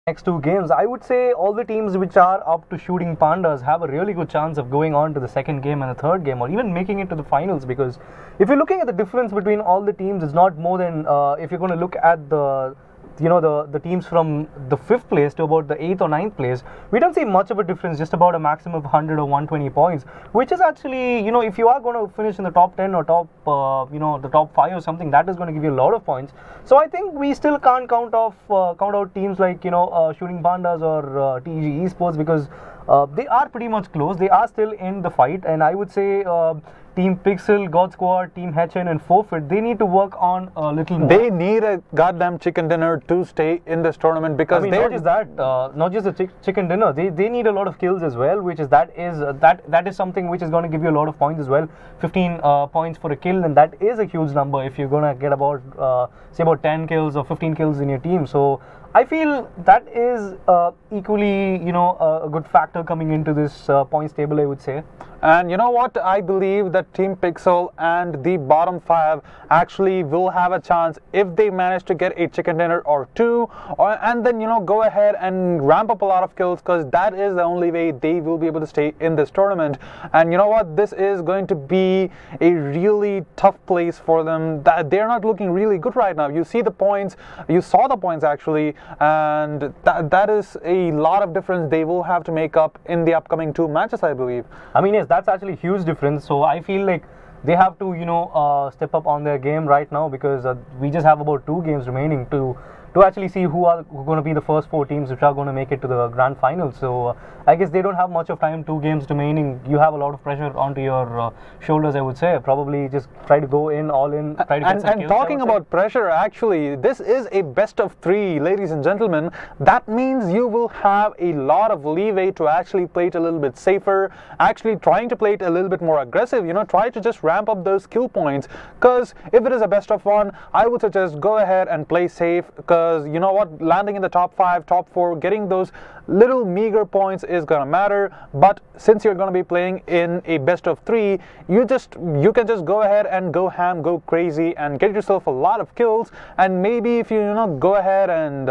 next two games, I would say all the teams which are up to shooting pandas have a really good chance of going on to the second game and the third game, or even making it to the finals. Because if you're looking at the difference between all the teams, it's not more than if you're going to look at the the teams from the 5th place to about the 8th or 9th place, we don't see much of a difference, just about a maximum of 100 or 120 points, which is actually, if you are going to finish in the top 10 or top, the top 5 or something, that is going to give you a lot of points. So I think we still can't count out teams like, Shooting Pandas or TEG Esports, because they are pretty much close. They are still in the fight, and I would say Team Pixel, God Squad, Team HN and Forfeit, they need to work on a little more. They need a goddamn chicken dinner to stay in this tournament, because not just that, not just the chicken dinner, they need a lot of kills as well, which is that is something which is going to give you a lot of points as well. 15 points for a kill, and that is a huge number if you're going to get about say about 10 kills or 15 kills in your team. So I feel that is equally, a good factor coming into this points table, I would say. And you know what? I believe that Team Pixel and the bottom 5 actually will have a chance if they manage to get a chicken dinner or 2, and then go ahead and ramp up a lot of kills, because that is the only way they will be able to stay in this tournament. And you know what? This is going to be a really tough place for them. That they're not looking really good right now. You see the points, you saw the points actually, and that is a lot of difference they will have to make up in the upcoming 2 matches, I believe. I mean, yes, that's actually a huge difference. So I feel like they have to step up on their game right now, because we just have about 2 games remaining to actually see who are going to be the first 4 teams which are going to make it to the grand final. So I guess they don't have much of time. 2 games remaining, you have a lot of pressure onto your shoulders, I would say. Probably just try to go in all in, try to get some kills. And talking about pressure, actually, this is a best of 3, ladies and gentlemen. That means you will have a lot of leeway to actually play it a little bit safer, actually trying to play it a little bit more aggressive. Try to just ramp up those kill points, because if it is a best of 1, I would suggest go ahead and play safe, because you know what, landing in the top 5, top 4, getting those little meager points is gonna matter. But since you're gonna be playing in a best of 3, you can just go ahead and go ham, go crazy, and get yourself a lot of kills. And maybe if you go ahead and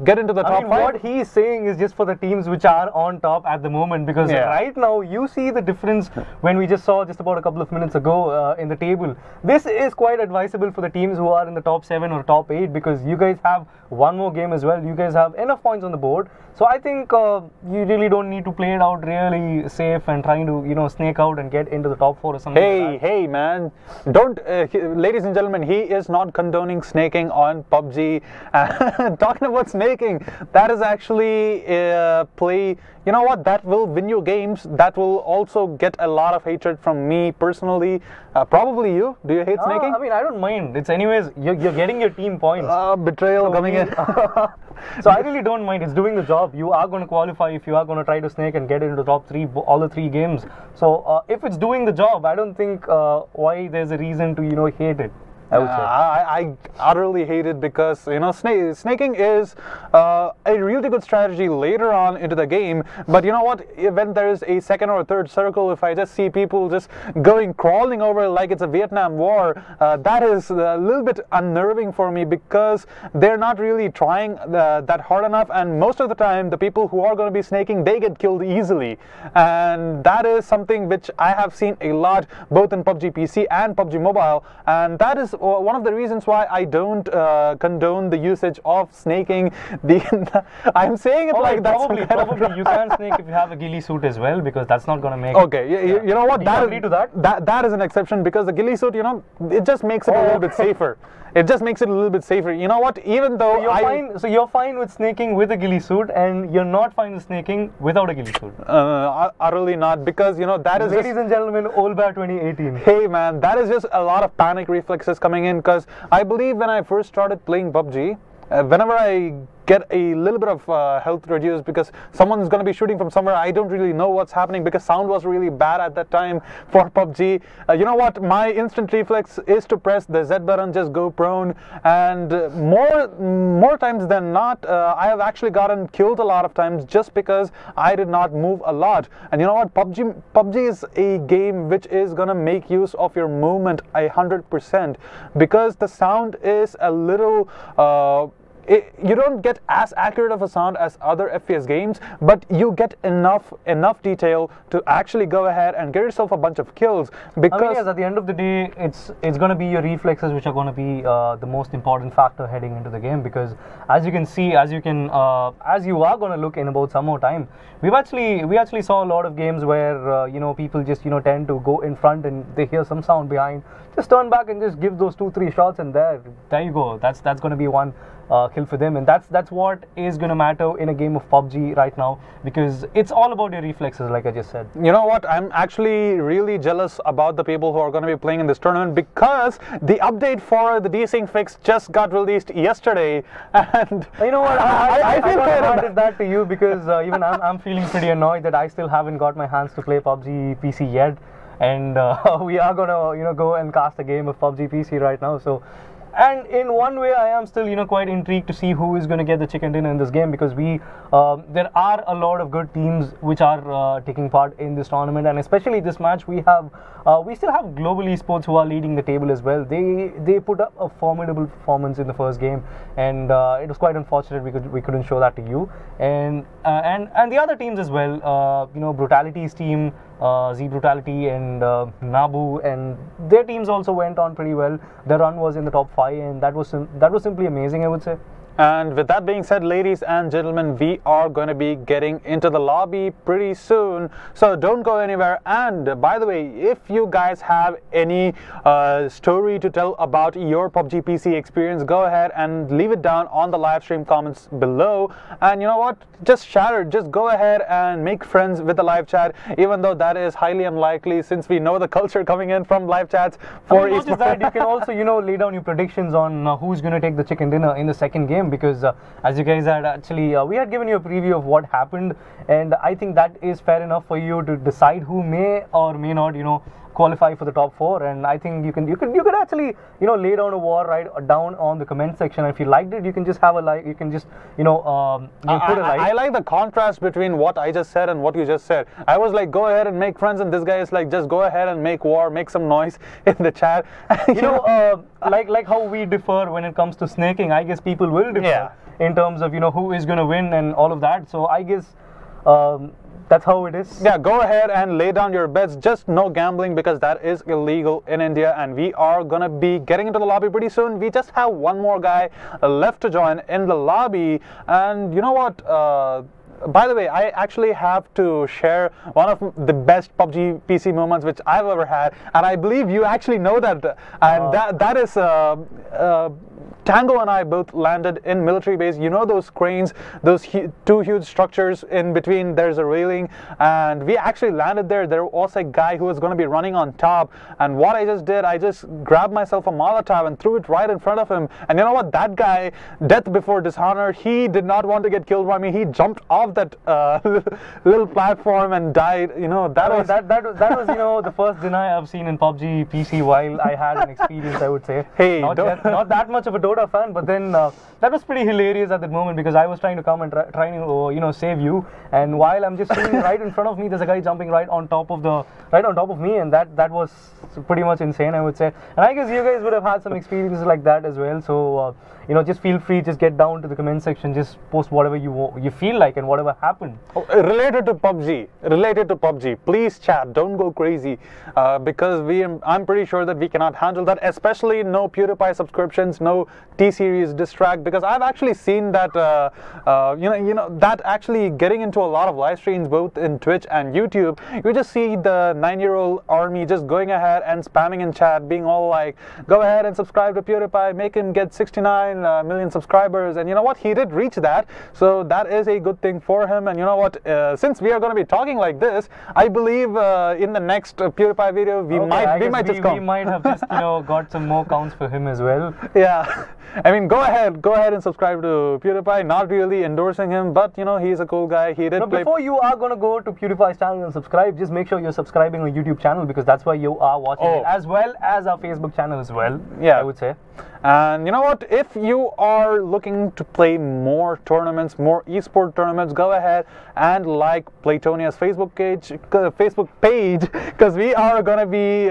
get into the top 5. What he's saying is just for the teams which are on top at the moment, because right now you see the difference when we just saw just about a couple of minutes ago in the table. This is quite advisable for the teams who are in the top 7 or top 8, because you guys have 1 more game as well. You guys have enough points on the board. So I think you really don't need to play it out really safe and trying to snake out and get into the top 4 or something. Hey man, don't ladies and gentlemen, he is not condoning snaking on PUBG. Talking about snaking, that is actually play. You know what, that will win you games. That will also get a lot of hatred from me personally. Probably you. Do you hate snaking? I mean, I don't mind. It's anyways, you're getting your team points. Betrayal coming in. So I really don't mind. It's doing the job. You are going to qualify if you are going to try to snake and get into the top 3, all the 3 games. So if it's doing the job, I don't think why there's a reason to hate it. I would say. I utterly hate it, because snaking is a really good strategy later on into the game. But you know what? When there is a 2nd or 3rd circle, if I just see people just crawling over like it's a Vietnam War, that is a little bit unnerving for me, because they're not really trying that hard enough. And most of the time, the people who are going to be snaking, they get killed easily. And that is something which I have seen a lot, both in PUBG PC and PUBG Mobile. And that is one of the reasons why I don't condone the usage of snaking. I'm saying it like that. Probably you can snake if you have a ghillie suit as well, because that's not going to make. Okay, you know what? Do you agree to that? That is an exception, because the ghillie suit, it just makes it a little bit safer. It just makes it a little bit safer. You know what? Even though so you're fine with snaking with a ghillie suit, and you're not fine with snaking without a ghillie suit. Utterly not, because that is. Ladies and gentlemen, Old Bear 2018. Hey man, that is just a lot of panic reflexes coming in, because I believe when I first started playing PUBG, whenever I get a little bit of health reduced because someone's going to be shooting from somewhere, I don't really know what's happening, because sound was really bad at that time for PUBG. You know what, my instant reflex is to press the Z button, just go prone, and more times than not, I have actually gotten killed a lot of times just because I did not move a lot. And you know what, PUBG is a game which is going to make use of your movement 100%, because the sound is a little you don't get as accurate of a sound as other FPS games, but you get enough detail to actually go ahead and get yourself a bunch of kills. Because I mean, yes, at the end of the day, it's going to be your reflexes which are going to be the most important factor heading into the game. Because as you can see, as you are going to look in about some more time, we actually saw a lot of games where people just tend to go in front and they hear some sound behind, just turn back and just give those 2-3 shots, and there you go. That's going to be one kill for them, and that's what is going to matter in a game of PUBG right now, because it's all about your reflexes, like I just said. You know what? I'm actually really jealous about the people who are going to be playing in this tournament, because the update for the desync fix just got released yesterday, and you know what? I handed that to you because even I'm feeling pretty annoyed that I still haven't got my hands to play PUBG PC yet, and we are gonna go and cast a game of PUBG PC right now. So. And in one way, I am still, quite intrigued to see who is going to get the chicken dinner in this game, because there are a lot of good teams which are taking part in this tournament, and especially this match, we still have global esports who are leading the table as well. They put up a formidable performance in the first game, and it was quite unfortunate we couldn't show that to you, and the other teams as well. Brutality's team. Z Brutality and Nabu, and their teams also went on pretty well. Their run was in the top 5, and that was simply amazing, I would say. And with that being said, ladies and gentlemen, we are going to be getting into the lobby pretty soon, so don't go anywhere. And by the way, if you guys have any story to tell about your PUBG PC experience, go ahead and leave it down on the live stream comments below. And you know what, just share it, just go ahead and make friends with the live chat, even though that is highly unlikely since we know the culture coming in from live chats for not just that, you can also lay down your predictions on who's going to take the chicken dinner in the second game, because as you guys had actually we had given you a preview of what happened, and I think that is fair enough for you to decide who may or may not qualify for the top 4. And I think you could actually lay down a war right down on the comment section. And if you liked it, you can just have a like, you can just put a like. I like the contrast between what I just said and what you just said. I was like, go ahead and make friends, and this guy is like, just go ahead and make war, make some noise in the chat. Like how we differ when it comes to snaking, I guess people will differ in terms of who is going to win and all of that. So I guess that's how it is. Yeah, go ahead and lay down your bets. Just no gambling, because that is illegal in India, and we are gonna be getting into the lobby pretty soon. We just have one more guy left to join in the lobby. And you know what, by the way, I actually have to share one of the best PUBG PC moments which I've ever had, and I believe you actually know that, and that is Tango and I both landed in military base. You know those cranes, those two huge structures in between, there's a railing, and we actually landed there. There was a guy who was going to be running on top, and what I just did, I just grabbed myself a Molotov and threw it right in front of him. And you know what, that guy, death before dishonor, he did not want to get killed by me. He jumped off that little platform and died. That was the first deny I've seen in PUBG PC while I had an experience, I would say. Hey, not that much of a Dota fan, but then that was pretty hilarious at that moment, because I was trying to come and trying to save you, and while I'm just sitting right in front of me, there's a guy jumping right on top of me, and that was pretty much insane, I would say. And I guess you guys would have had some experiences like that as well. So just feel free, just get down to the comment section, just post whatever you feel like and whatever happened. Related to PUBG, please chat, don't go crazy, because I'm pretty sure that we cannot handle that, especially no PewDiePie subscriptions, no T-Series distract, because I've actually seen that that actually getting into a lot of live streams both in Twitch and YouTube. You just see the 9-year-old army just going ahead and spamming in chat, being all like, go ahead and subscribe to PewDiePie, make him get 69 million subscribers. And you know what, he did reach that, so that is a good thing for him. And you know what, since we are going to be talking like this, I believe in the next PewDiePie video we might have just got some more counts for him as well. Yeah, I mean, go ahead and subscribe to PewDiePie. Not really endorsing him, but he's a cool guy. He did play. Before you are gonna go to PewDiePie's channel and subscribe, just make sure you're subscribing on YouTube channel, because that's why you are watching it, as well as our Facebook channel as well. Yeah, I would say. And you know what, if you are looking to play more tournaments, more esport tournaments, go ahead and like Playtonia's Facebook page, because we are going to be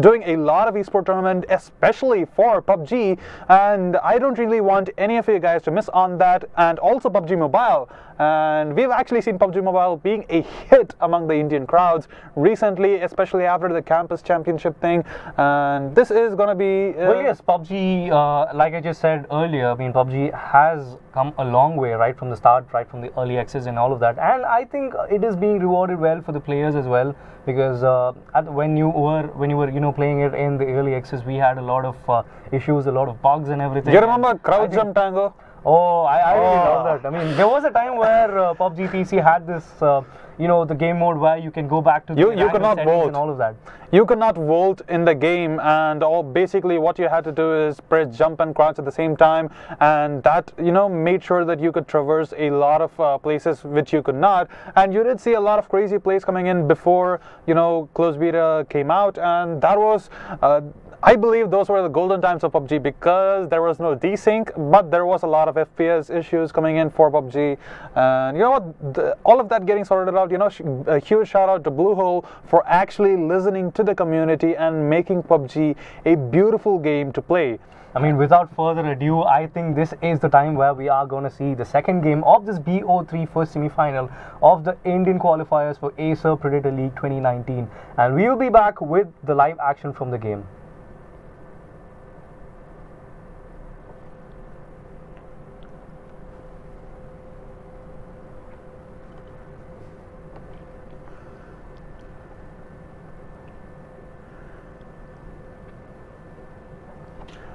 doing a lot of esport tournament, especially for PUBG. and I don't really want any of you guys to miss on that. And also PUBG Mobile, and we've actually seen PUBG Mobile being a hit among the Indian crowds recently, especially after the campus championship thing, and this is going to be well, yes, PUBG, like I just said earlier, I mean, PUBG has come a long way right from the start, right from the early access and all of that, and I think it is being rewarded well for the players as well, because when you were playing it in the early access, we had a lot of issues, a lot of bugs and everything. You remember Crowd Jump Tango? Oh, I really love that. I mean, there was a time where PUBG PC had this, the game mode where you can go back to the you could not vault and all of that. You could not vault in the game, and basically what you had to do is press jump and crouch at the same time, and that made sure that you could traverse a lot of places which you could not. And you did see a lot of crazy plays coming in before closed beta came out, and that was I believe those were the golden times of PUBG, because there was no desync, but there was a lot of FPS issues coming in for PUBG. And you know what? All of that getting sorted out, a huge shout out to Bluehole for actually listening to the community and making PUBG a beautiful game to play. I mean, without further ado, I think this is the time where we are going to see the second game of this BO3 first semi-final of the Indian qualifiers for Acer Predator League 2019. And we will be back with the live action from the game.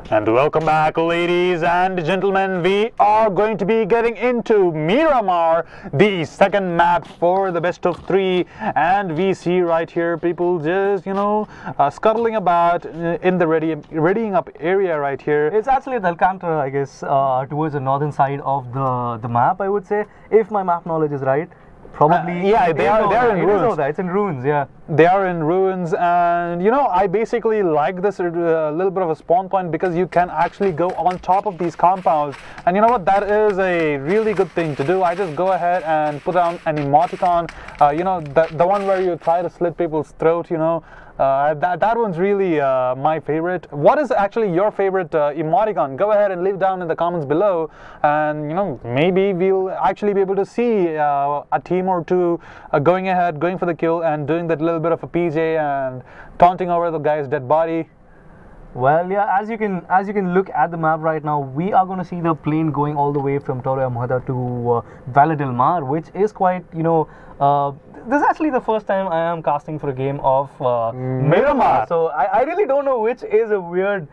And welcome back, ladies and gentlemen. We are going to be getting into Miramar, the second map for the best of 3, and we see right here people just scuttling about in the readying up area right here. It's actually the Alcantara, I guess, towards the northern side of the map, I would say, if my map knowledge is right. Probably. Yeah, they are in ruins. It's in ruins, yeah. They are in ruins, and I basically like this little bit of a spawn point, because you can actually go on top of these compounds, and you know what, that is a really good thing to do. I just go ahead and put down an emoticon, the one where you try to slit people's throat, that one's really my favorite. What is actually your favorite emoticon? Go ahead and leave down in the comments below, and maybe we'll actually be able to see a team or two going for the kill and doing that little bit of a PJ and taunting over the guy's dead body. Well, yeah, as you can look at the map right now, we are going to see the plane going all the way from Torre Amada to Valle del Mar, which is quite, this is actually the first time I am casting for a game of Miramar. So I really don't know which is a weird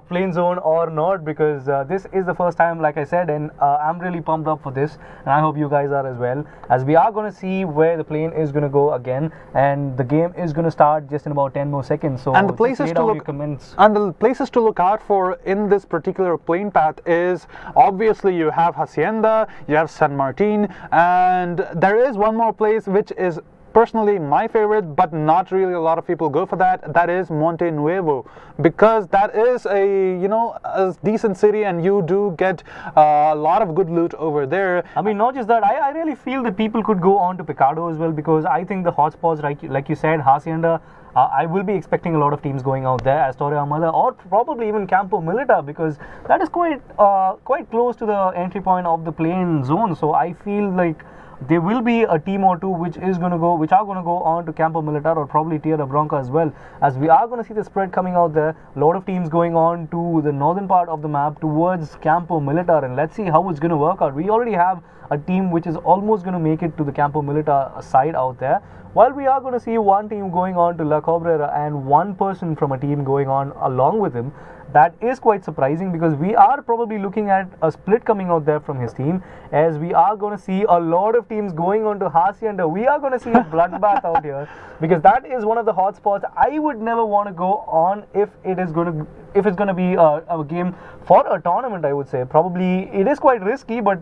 plane zone or not, because this is the first time, like I said, and I'm really pumped up for this, and I hope you guys are as well, as we are going to see where the plane is going to go again, and the game is going to start just in about 10 more seconds. So and the places to look out for in this particular plane path is obviously you have Hacienda, you have San Martin, and there is one more place which is personally my favorite, but not really a lot of people go for that. That is Monte Nuevo, because that is a decent city, and you do get a lot of good loot over there. I mean, not just that, I really feel that people could go on to Picado as well, because I think the hotspots, like you said, Hacienda, I will be expecting a lot of teams going out there as Torre Amada, or probably even Campo Militar, because that is quite close to the entry point of the plane zone. So I feel like there will be a team or two which are going to go on to Campo Militar, or probably Tierra Bronca as well, as we are going to see the spread coming out there. A lot of teams going on to the northern part of the map towards Campo Militar, and let's see how it's going to work out. We already have a team which is almost going to make it to the Campo Militar side out there, while we are going to see one team going on to La Cabrera and one person from a team going on along with him. That is quite surprising, because we are probably looking at a split coming out there from his team, as we are going to see a lot of teams going on to Hacienda. We are going to see a bloodbath out here, because that is one of the hot spots. I would never want to go on if it's going to be a game for a tournament. I would say probably it is quite risky, but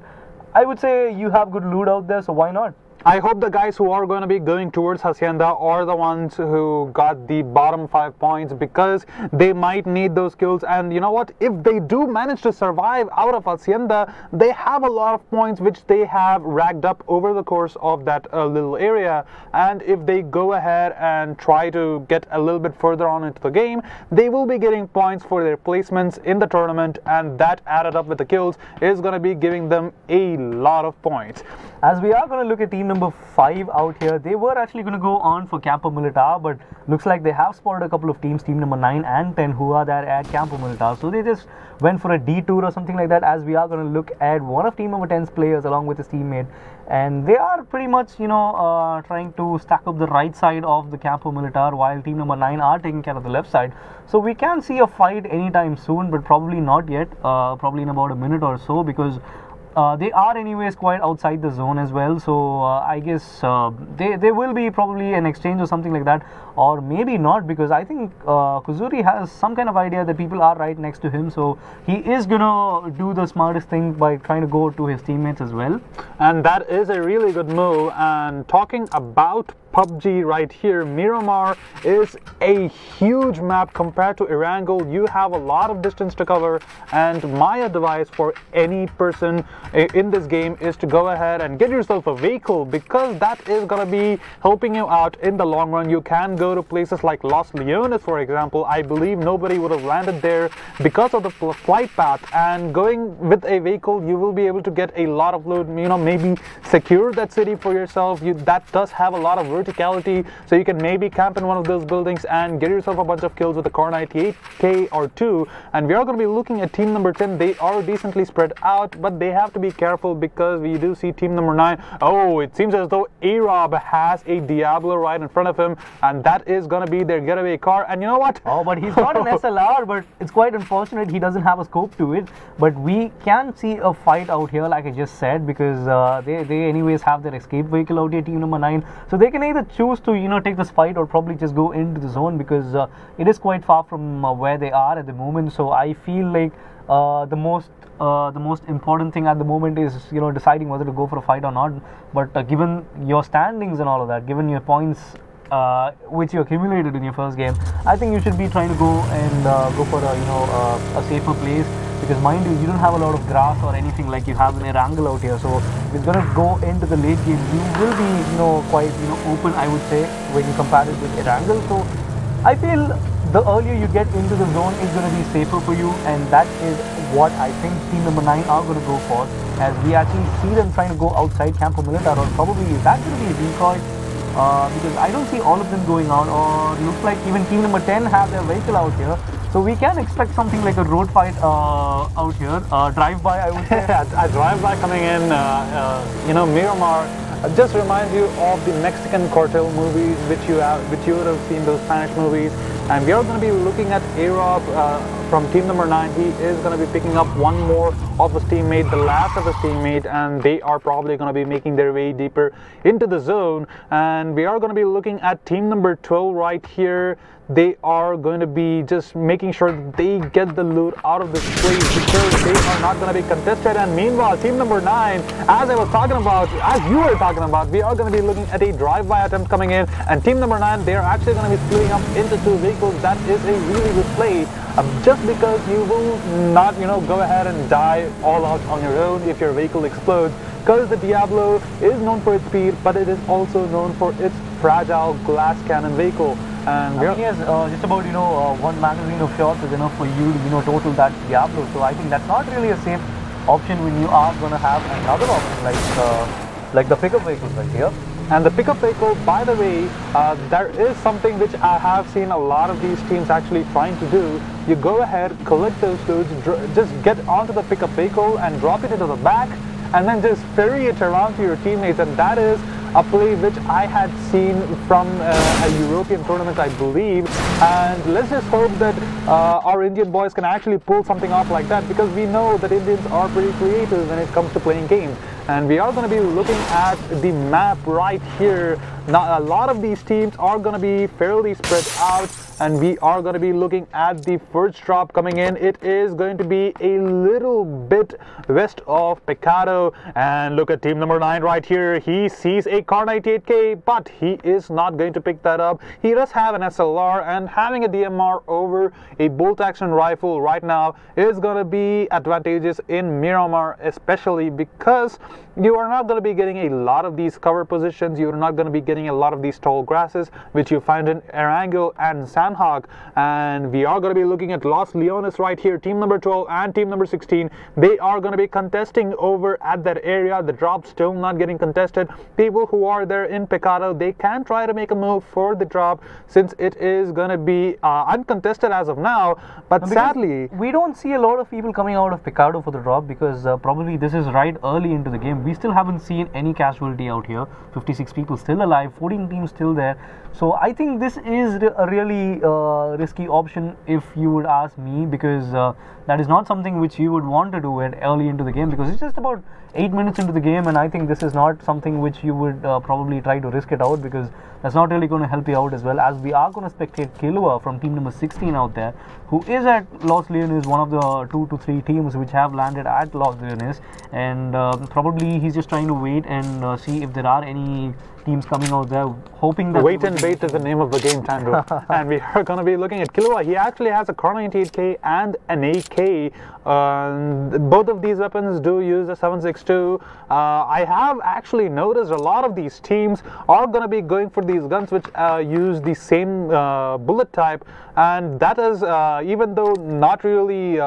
I would say you have good loot out there, so why not? I hope the guys who are going to be going towards Hacienda are the ones who got the bottom 5 points, because they might need those kills. And you know what, if they do manage to survive out of Hacienda, they have a lot of points which they have racked up over the course of that little area. And if they go ahead and try to get a little bit further on into the game, they will be getting points for their placements in the tournament, and that added up with the kills is going to be giving them a lot of points. As we are going to look at team number 5 out here, they were actually going to go on for Campo Militar, but looks like they have spotted a couple of teams, team number 9 and 10, who are there at Campo Militar. So they just went for a detour or something like that, as we are going to look at one of team number 10's players along with his teammate. And they are pretty much, you know, trying to stack up the right side of the Campo Militar, while team number 9 are taking care of the left side. So we can see a fight anytime soon, but probably not yet, probably in about a minute or so, because they are anyways quite outside the zone as well. So I guess there will be probably an exchange or something like that, or maybe not, because I think Kuzuri has some kind of idea that people are right next to him, so he is gonna do the smartest thing by trying to go to his teammates as well. And that is a really good move. And talking about PUBG right here, Miramar is a huge map compared to Erangel. You have a lot of distance to cover, and my advice for any person in this game is to go ahead and get yourself a vehicle, because that is going to be helping you out in the long run. You can go to places like Los Leones, for example. I believe nobody would have landed there because of the flight path, and going with a vehicle, you will be able to get a lot of loot, you know, maybe secure that city for yourself. That does have a lot of verticality, so you can maybe camp in one of those buildings and get yourself a bunch of kills with a Car 98K or 2. And we are going to be looking at team number 10. They are decently spread out, but they have to be careful, because we do see team number 9. Oh, it seems as though A-Rob has a Diablo right in front of him, and that is going to be their getaway car. And you know what? Oh, but he's got an SLR, but it's quite unfortunate he doesn't have a scope to it. But we can see a fight out here, like I just said, because they anyways have their escape vehicle out here, team number 9. So they can either choose to, you know, take this fight, or probably just go into the zone, because it is quite far from where they are at the moment. So I feel like the most important thing at the moment is, you know, deciding whether to go for a fight or not. But given your standings and all of that, given your points which you accumulated in your first game, I think you should be trying to go and go for a, you know, a safer place, because mind you don't have a lot of grass or anything like you have in Erangel out here. So if it's gonna go into the late game, you will be, you know, quite, you know, open, I would say, when you compare it with Erangel. So I feel the earlier you get into the zone, it's going to be safer for you, and that is what I think team number 9 are going to go for, as we actually see them trying to go outside Campo Militar, or probably is that going to be a decoy, because I don't see all of them going out, or looks like even team number 10 have their vehicle out here. So we can expect something like a road fight out here, drive-by, I would say. A drive-by coming in, you know, Miramar just reminds you of the Mexican cartel movies, which you would have seen, those Spanish movies. And we are going to be looking at A-Rob from team number 9. He is going to be picking up one more of his teammate, the last of his teammate, and they are probably going to be making their way deeper into the zone. And we are going to be looking at team number 12 right here. They are going to be just making sure that they get the loot out of this place, because they are not going to be contested. And meanwhile, team number 9, as I was talking about, as you were talking about, we are going to be looking at a drive-by attempt coming in, and team number 9, they are actually going to be splitting up into 2 vehicles. That is a really good play, just because you will not, you know, go ahead and die all out on your own if your vehicle explodes, because the Diablo is known for its speed, but it is also known for its fragile glass cannon vehicle. And I mean, yes, just about, you know, one magazine of shots is enough for you to, you know, total that Diablo. So I think that's not really a safe option when you are going to have another option like the pickup vehicles right here. And the pickup vehicle, by the way, there is something which I have seen a lot of these teams actually trying to do. You go ahead, collect those loads, just get onto the pickup vehicle and drop it into the back, and then just ferry it around to your teammates. And that is a play which I had seen from a European tournament, I believe. And let's just hope that our Indian boys can actually pull something off like that, because we know that Indians are pretty creative when it comes to playing games. And we are going to be looking at the map right here. Now, a lot of these teams are going to be fairly spread out. and we are going to be looking at the first drop coming in. It is going to be a little bit west of Picado, and look at team number 9 right here. He sees a Car 98K, but he is not going to pick that up. He does have an SLR, and having a DMR over a bolt action rifle right now is going to be advantageous in Miramar, especially because you are not going to be getting a lot of these cover positions. You're not going to be getting a lot of these tall grasses which you find in Erangel and Sandhawk. And we are going to be looking at Los Leones right here. Team number 12 and team number 16, they are going to be contesting over at that area. The drop still not getting contested. People who are there in Picado, they can try to make a move for the drop since it is going to be uncontested as of now. But because sadly, we don't see a lot of people coming out of Picado for the drop, because probably this is right early into the game. We still haven't seen any casualty out here. 56 people still alive, 14 teams still there. So I think this is a really risky option if you would ask me, because that is not something which you would want to do it early into the game, because it's just about 8 minutes into the game, and I think this is not something which you would probably try to risk it out, because that's not really going to help you out as well, as we are going to spectate Kilua from team number 16 out there, who is at Los Leones, one of the 2 to 3 teams which have landed at Los Leones, and probably he's just trying to wait and see if there are any teams coming out there, hoping that... Wait and bait is the name of the game, Tandu. And we are going to be looking at Kilua. He actually has a Car 98K and an AK. Both of these weapons do use a 7.62. I have actually noticed a lot of these teams are going to be going for these guns which use the same bullet type, and that is, even though not really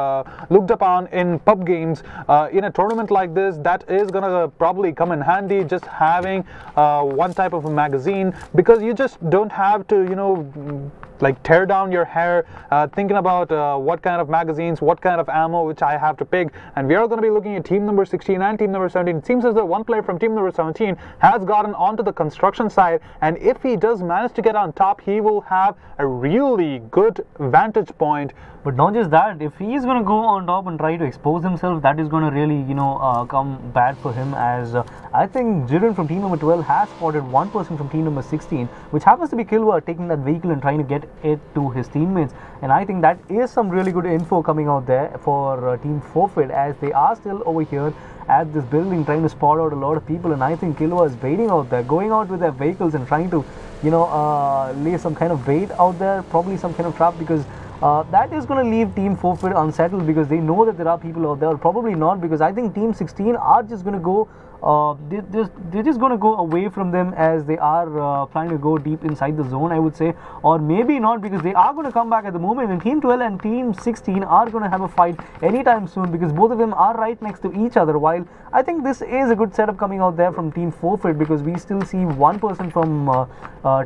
looked upon in pub games, in a tournament like this, that is going to probably come in handy, just having one type of a magazine, because you just don't have to, you know, like tear down your hair thinking about what kind of magazines, what kind of ammo which I have to pick. And we are going to be looking at team number 16 and team number 17. It seems as though one player from team number 17 has gotten onto the construction side, and if he does manage to get on top, he will have a really good vantage point. But not just that, if he is going to go on top and try to expose himself, that is going to really, you know, come bad for him, as I think Jiren from team number 12 has spotted one person from team number 16, which happens to be Kilua, taking that vehicle and trying to get it to his teammates. And I think that is some really good info coming out there for team Forfeit, as they are still over here at this building trying to spot out a lot of people. And I think Kilua is baiting out there, going out with their vehicles and trying to, you know, lay some kind of bait out there, probably some kind of trap, because that is going to leave team Forfeit unsettled, because they know that there are people out there. Probably not, because I think team 16 are just going to go they're just going to go away from them, as they are trying to go deep inside the zone, I would say. Or maybe not, because they are going to come back at the moment, and team 12 and team 16 are going to have a fight anytime soon, because both of them are right next to each other. While I think this is a good setup coming out there from team Forfeit, because we still see one person from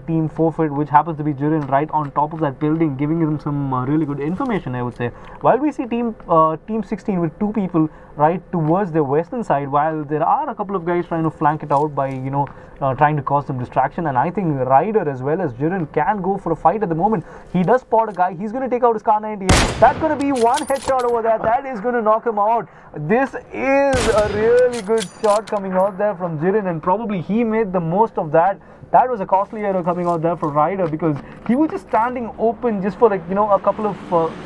team Forfeit, which happens to be Jiren, right on top of that building, giving them some really good information, I would say. While we see team 16 with 2 people right towards the western side, while there are a couple of guys trying to flank it out by, you know, trying to cause some distraction. And I think Ryder as well as Jiren can go for a fight at the moment. He does spot a guy. He's going to take out his Car 98. That's going to be one headshot over there. That is going to knock him out. This is a really good shot coming out there from Jiren, and probably he made the most of that. That was a costly error coming out there for Ryder, because he was just standing open just for, like, you know, a couple of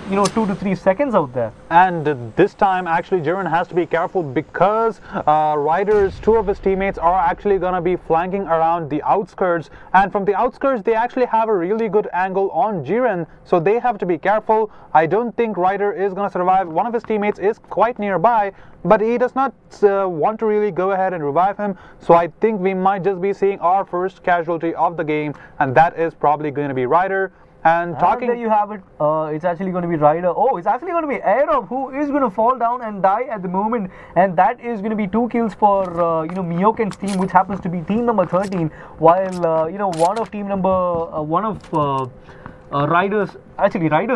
2 to 3 seconds out there. And this time actually Jiren has to be careful, because Ryder's 2 of his teammates are actually going to be flanking around the outskirts, and from the outskirts they actually have a really good angle on Jiren, so they have to be careful. I don't think Ryder is going to survive. One of his teammates is quite nearby, but he does not want to really go ahead and revive him, so I think we might just be seeing our first casualty of the game, and that is probably going to be Ryder. And talking, there you have it. It's actually going to be Ryder. Oh, it's actually going to be Aerob, who is going to fall down and die at the moment, and that is going to be 2 kills for Miyoken's team, which happens to be team number 13. While one of team number Ryder's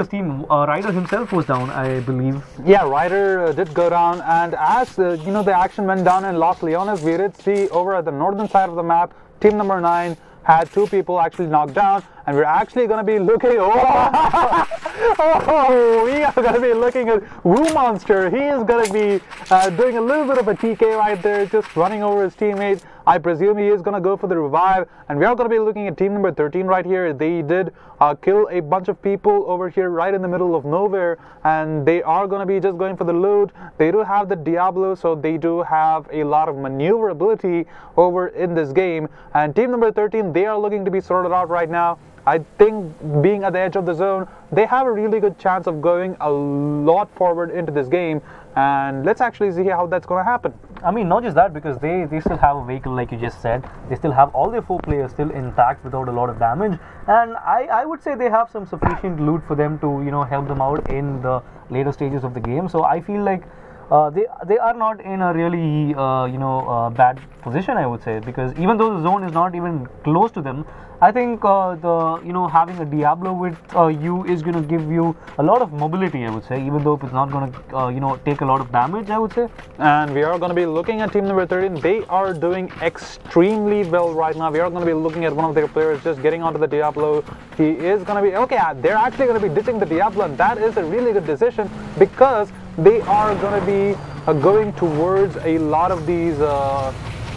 team, Ryder himself was down, I believe. Yeah, Ryder did go down, and as the action went down in Los Leones, we did see over at the northern side of the map, team number 9 had 2 people actually knocked down, and we're actually going to be looking. We are going to be looking at Woo Monster. He is going to be doing a little bit of a TK right there, just running over his teammate. I presume he is going to go for the revive, and we are going to be looking at team number 13 right here. They did kill a bunch of people over here right in the middle of nowhere, and they are going to be just going for the loot. They do have the Diablo, so they do have a lot of maneuverability over in this game. And team number 13, they are looking to be sorted out right now. I think being at the edge of the zone, they have a really good chance of going a lot forward into this game, and let's actually see how that's going to happen. I mean, not just that, because they still have a vehicle, like you just said. They still have all their 4 players still intact without a lot of damage, and I would say they have some sufficient loot for them to, you know, help them out in the later stages of the game. So I feel like they are not in a really bad position, I would say, because even though the zone is not even close to them, I think having a Diablo with you is going to give you a lot of mobility, I would say, even though it's not going to take a lot of damage, I would say. And we are going to be looking at team number 13. They are doing extremely well right now. We are going to be looking at one of their players just getting onto the Diablo. He is going to be okay. They're actually going to be ditching the Diablo, and that is a really good decision, because they are going to be going towards a lot of these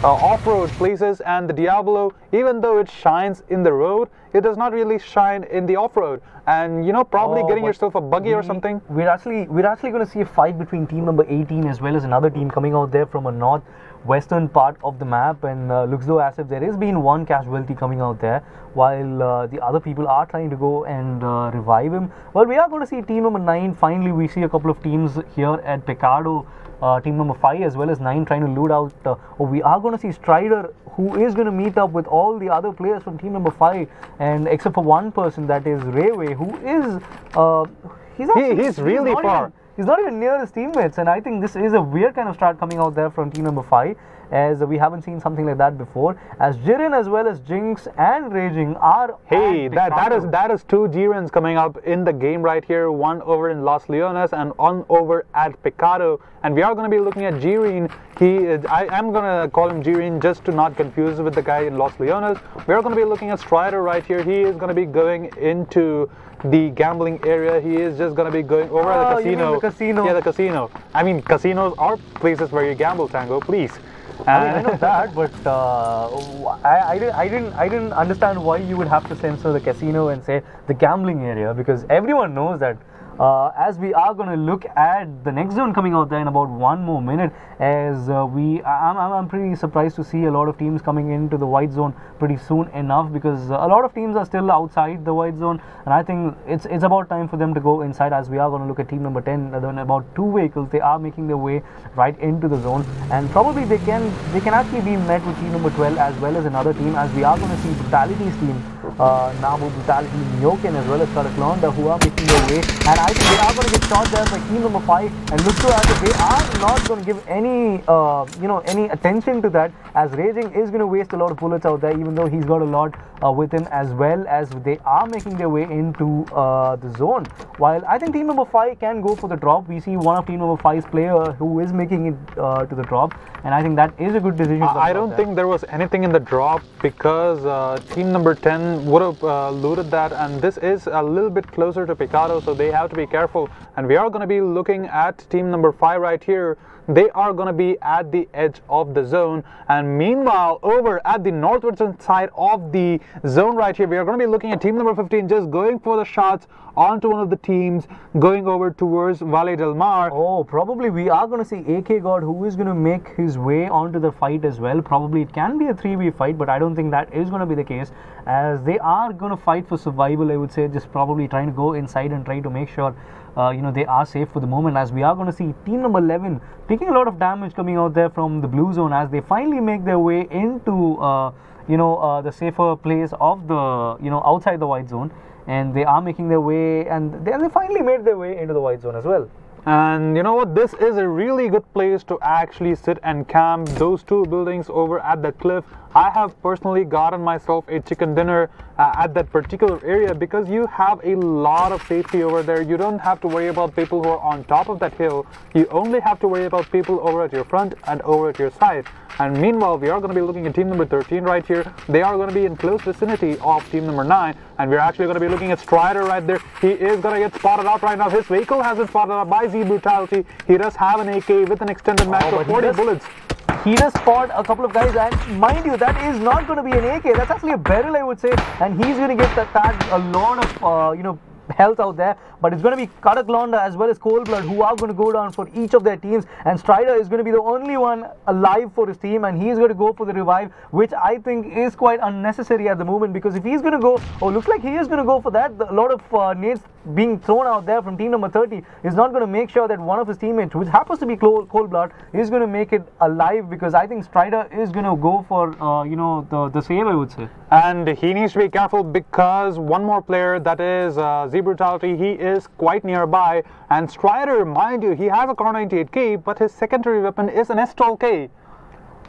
off-road places, and the Diablo, even though it shines in the road, it does not really shine in the off-road. And probably getting yourself a buggy or something. We're actually going to see a fight between team number 18 as well as another team coming out there from a northwestern part of the map, and looks though as if there has been one casualty coming out there, while the other people are trying to go and revive him. Well, we are going to see team number 9. Finally, we see a couple of teams here at Picado. Team number 5 as well as 9 trying to loot out. We are going to see Strider, who is going to meet up with all the other players from team number 5, and except for one person, that is Rayway, who is he's really far. He's not even near his teammates, and I think this is a weird kind of start coming out there from team number 5, as we haven't seen something like that before, as Jiren as well as Jinx and Raging are... Hey, that is 2 Jirens coming up in the game right here, one over in Los Leones and one over at Picado, and we are going to be looking at Jiren. I am going to call him Jiren just to not confuse with the guy in Los Leones. We are going to be looking at Strider right here. He is going to be going into the gambling area. He is just going to be going over at the casino. You mean the casino? Yeah, the casino. I mean, casinos are places where you gamble, Tango, please. I know that, but I didn't understand why you would have to censor the casino and say the gambling area, because everyone knows that. As we are going to look at the next zone coming out there in about 1 more minute, as I'm pretty surprised to see a lot of teams coming into the white zone pretty soon enough, because a lot of teams are still outside the white zone, and I think it's about time for them to go inside, as we are going to look at team number 10. Then about 2 vehicles, they are making their way right into the zone, and probably they can actually be met with team number 12 as well as another team, as we are going to see Brutality's team, Nabu, Brutality, Nyoken as well as Karaklonda, who are making their way, and I think they are going to get shot there by team number 5, and look to as if they are not going to give any attention to that, as Raging is going to waste a lot of bullets out there, even though he's got a lot with him, as well as they are making their way into the zone. While I think team number 5 can go for the drop, we see one of team number 5's player who is making it to the drop, and I think that is a good decision. I don't think there was anything in the drop, because team number 10 would have looted that, and this is a little bit closer to Picado, so they have to be careful. And we are going to be looking at team number 5 right here. They are going to be at the edge of the zone, and meanwhile over at the northwestern side of the zone right here, we are going to be looking at team number 15 just going for the shots onto one of the teams going over towards Valle del Mar. Oh, probably we are going to see AK God, who is going to make his way onto the fight as well. Probably it can be a 3v fight, but I don't think that is going to be the case, as they are going to fight for survival, I would say, just probably trying to go inside and try to make sure they are safe for the moment, as we are going to see team number 11 taking a lot of damage coming out there from the blue zone, as they finally make their way into the safer place of the outside the white zone, and they are making their way, and they finally made their way into the white zone as well. And you know what, this is a really good place to actually sit and camp. Those 2 buildings over at the cliff I have personally gotten myself a chicken dinner at that particular area because you have a lot of safety over there. You don't have to worry about people who are on top of that hill. You only have to worry about people over at your front and over at your side. And meanwhile, we are going to be looking at team number 13 right here. They are going to be in close vicinity of team number 9, and we're actually going to be looking at Strider right there. He is going to get spotted out right now. His vehicle has been spotted out by Z Brutality. He does have an AK with an extended mag of 40 bullets. He does spot a couple of guys, and mind you, that is not going to be an AK. That's actually a barrel, I would say, and he's going to get that a lot of health out there. But it's going to be Kadak Londa as well as Cold Blood who are going to go down for each of their teams, and Strider is going to be the only one alive for his team, and he's going to go for the revive, which I think is quite unnecessary at the moment, because if he's going to go, looks like he is going to go for that, a lot of nades being thrown out there from team number 30 is not going to make sure that one of his teammates, which happens to be Cold Blood, is going to make it alive, because I think Strider is going to go for the save, I would say. And he needs to be careful because one more player, that is Z Brutality, he is quite nearby, and Strider, mind you, he has a Car 98K, but his secondary weapon is an S12K.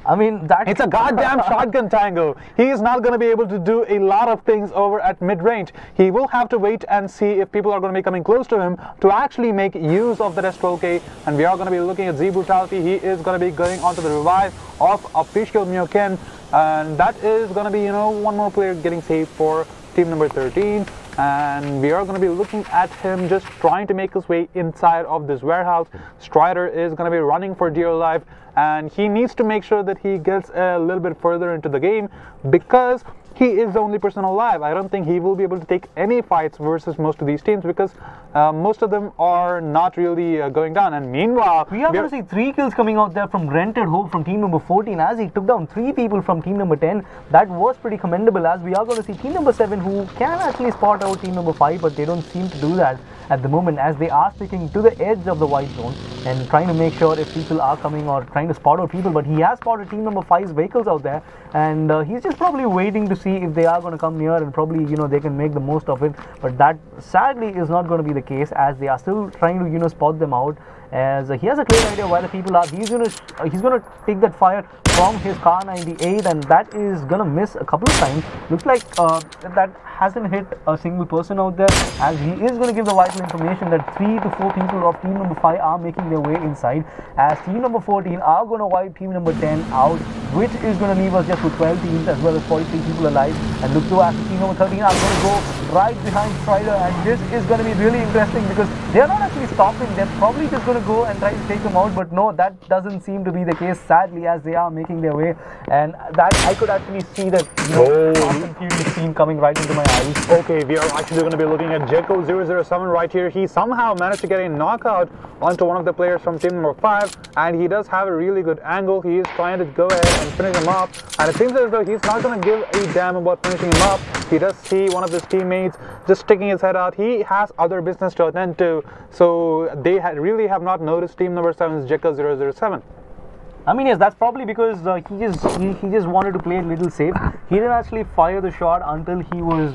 I mean, it's a goddamn shotgun tango. He is not going to be able to do a lot of things over at mid-range. He will have to wait and see if people are going to be coming close to him to actually make use of that S12K. And we are going to be looking at Z Brutality. He is going to be going onto the revive of official Myoken, and that is going to be, one more player getting saved for team number 13. And we are going to be looking at him just trying to make his way inside of this warehouse. Strider is going to be running for dear life, and he needs to make sure that he gets a little bit further into the game, because he is the only person alive. I don't think he will be able to take any fights versus most of these teams, because most of them are not really going down. And meanwhile, we are going to see 3 kills coming out there from Rented Hope from team number 14, as he took down 3 people from team number 10. That was pretty commendable, as we are going to see team number 7 who can actually spot out team number 5, but they don't seem to do that at the moment, as they are sticking to the edge of the white zone and trying to make sure if people are coming or trying to spot out people. But he has spotted team number 5's vehicles out there, and he's just probably waiting to see if they are going to come near, and probably they can make the most of it. But that sadly is not going to be the case, as they are still trying to spot them out, as he has a clear idea where the people are. He's going to take that fire from his Car 98, and that is going to miss a couple of times. Looks like that hasn't hit a single person out there, as he is going to give the vital information that 3 to 4 people of team number 5 are making their way inside, as team number 14 are going to wipe team number 10 out, which is going to leave us just with 12 teams as well as 43 people alive. And look to after team number 13 are going to go right behind Strider, and this is going to be really interesting, because they are not actually stopping. They're probably just going to go and try to take him out, but no, that doesn't seem to be the case, sadly, as they are making their way. And that I could actually see that Fast and Furious scene coming right into my eyes. Okay, we are actually going to be looking at Jekko 007 right here. He somehow managed to get a knockout onto one of the players from team number 5, and he does have a really good angle. He is trying to go ahead and finish him up, and it seems as though he's not going to give a damn about finishing him up. He does see one of his teammates just sticking his head out. He has other business to attend to, so they really have not noticed team number 7's Jekko 007. I mean, yes, that's probably because he just wanted to play a little safe. He didn't actually fire the shot until he was,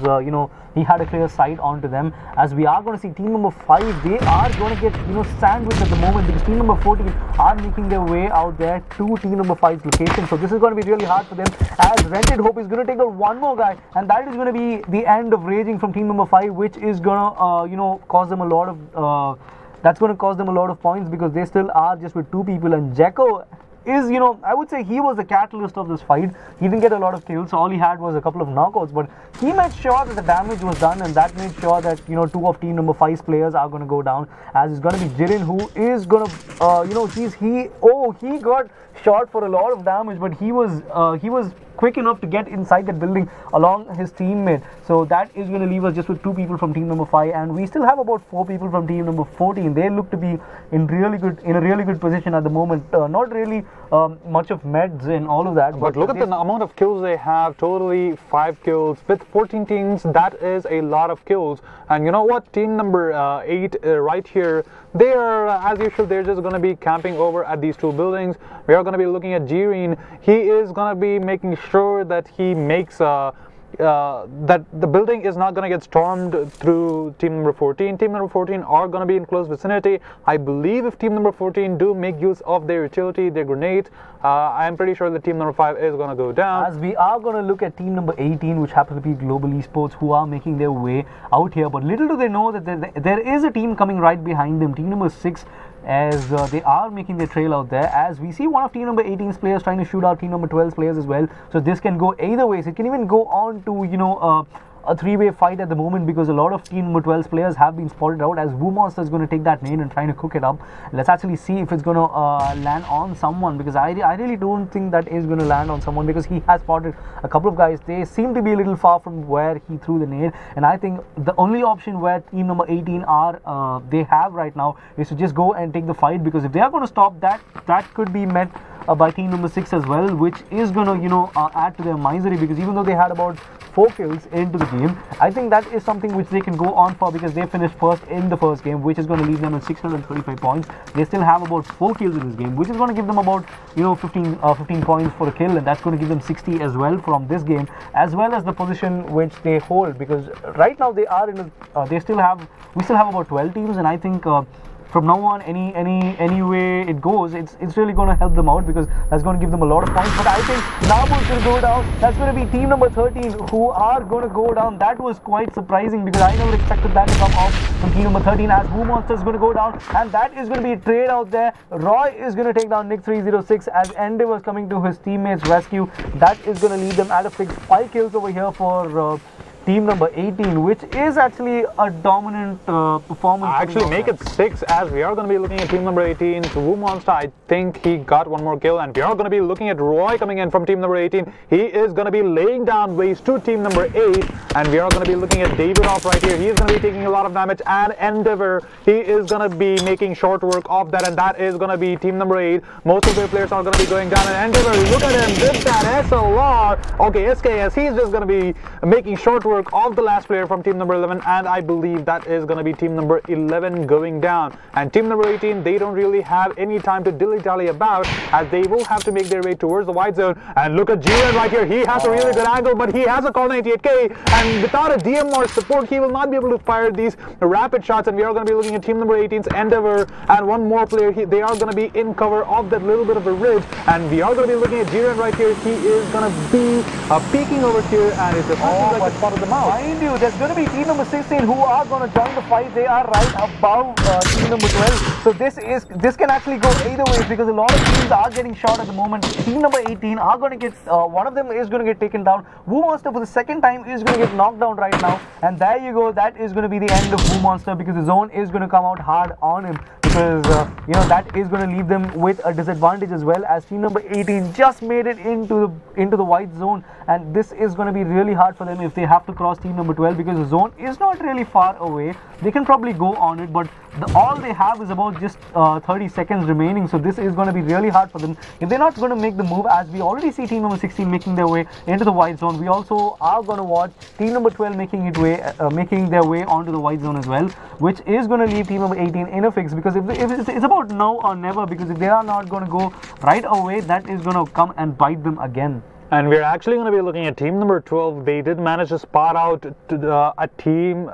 he had a clear sight onto them. As we are going to see team number 5, they are going to get, sandwiched at the moment, because team number 14 are making their way out there to team number 5's location. So this is going to be really hard for them, as Rented Hope is going to take out one more guy, and that is going to be the end of Raging from team number 5, which is going to, cause them a lot of, that's going to cause them a lot of points, because they still are just with 2 people, and Jekko is, I would say he was the catalyst of this fight. He didn't get a lot of kills, so all he had was a couple of knockouts, but he made sure that the damage was done, and that made sure that 2 of team number 5's players are going to go down, as it's going to be Jiren, who is going to, he got shot for a lot of damage, but he was quick enough to get inside the building along his teammate. So that is going to leave us just with 2 people from team number 5, and we still have about 4 people from team number 14. They look to be in a really good position at the moment. Not really much of meds and all of that. But look at the amount of kills they have. Totally 5 kills with 14 teams. That is a lot of kills. And you know what? Team number 8 right here, they are, as usual, they're just going to be camping over at these 2 buildings. We are going to be looking at Jiren. He is going to be making sure that he makes that the building is not going to get stormed through team number 14. Team number 14 are going to be in close vicinity. I believe if team number 14 do make use of their utility, their grenade, I'm pretty sure that team number 5 is going to go down. As we are going to look at team number 18, which happens to be Global Esports, who are making their way out here. But little do they know that there is a team coming right behind them, team number 6, as they are making their trail out there. As we see one of team number 18's players trying to shoot out team number 12's players as well. So this can go either ways. It can even go on to, you know, a three-way fight at the moment, because a lot of team number 12's players have been spotted out, as Woo Monster is going to take that nade and trying to cook it up. Let's actually see if it's going to land on someone, because I really don't think that is going to land on someone, because he has spotted a couple of guys. They seem to be a little far from where he threw the nade, and I think the only option where team number 18 they have right now is to just go and take the fight, because if they are going to stop that, that could be met by team number 6 as well, which is going to, you know, add to their misery, because even though they had about 4 kills into the game, I think that is something which they can go on for, because they finished first in the first game, which is going to leave them at 635 points. They still have about 4 kills in this game, which is going to give them about, you know, 15 points for a kill, and that's going to give them 60 as well from this game, as well as the position which they hold, because right now they are in a, we still have about 12 teams, and I think from now on, any way it goes, it's really going to help them out, because that's going to give them a lot of points. But I think Nabu's going to go down. That's going to be team number 13 who are going to go down. That was quite surprising, because I never expected that to come off from team number 13, as Woo Monster is going to go down, and that is going to be a trade out there. Roy is going to take down Nick 306 as Endeavor's coming to his teammates' rescue. That is going to leave them at a fixed 5 kills over here for team number 18, which is actually a dominant performance. Actually make it 6, as we are going to be looking at team number 18. So Woo Monster, I think he got one more kill, and we are going to be looking at Roy coming in from team number 18. He is going to be laying down waste to team number 8, and we are going to be looking at David off right here. He is going to be taking a lot of damage, and Endeavor, he is going to be making short work of that, and that is going to be team number 8. Most of their players are going to be going down, and Endeavor, look at him, did that SLR. Okay, SKS, he's just going to be making short work of the last player from team number 11, and I believe that is going to be team number 11 going down. And team number 18, they don't really have any time to dilly-dally about, as they will have to make their way towards the white zone. And look at Jiren right here. He has a really good angle, but he has a Call 98K, and without a DMR support, he will not be able to fire these rapid shots. And we are going to be looking at team number 18's Endeavor and one more player. They are going to be in cover of that little bit of a ridge, and we are going to be looking at Jiren right here. He is going to be peeking over here, and it's just like spotted them out. Mind you, there's going to be team number 16 who are going to join the fight. They are right above team number 12. So this can actually go either way, because a lot of teams are getting shot at the moment. Team number 18 are going to get, one of them is going to get taken down. Woo Monster for the second time is going to get knocked down right now. And there you go, that is going to be the end of Woo Monster, because the zone is going to come out hard on him, because you know, that is going to leave them with a disadvantage as well, as team number 18 just made it into the white zone, and this is going to be really hard for them if they have to cross team number 12, because the zone is not really far away. They can probably go on it, but all they have is about just 30 seconds remaining, so this is going to be really hard for them if they're not going to make the move. As we already see team number 16 making their way into the white zone, we also are going to watch team number 12 making their way onto the white zone as well, which is going to leave team number 18 in a fix, because if it's about now or never, because if they are not going to go right away, that is going to come and bite them again. And we're actually going to be looking at team number 12. They did manage to spot out a team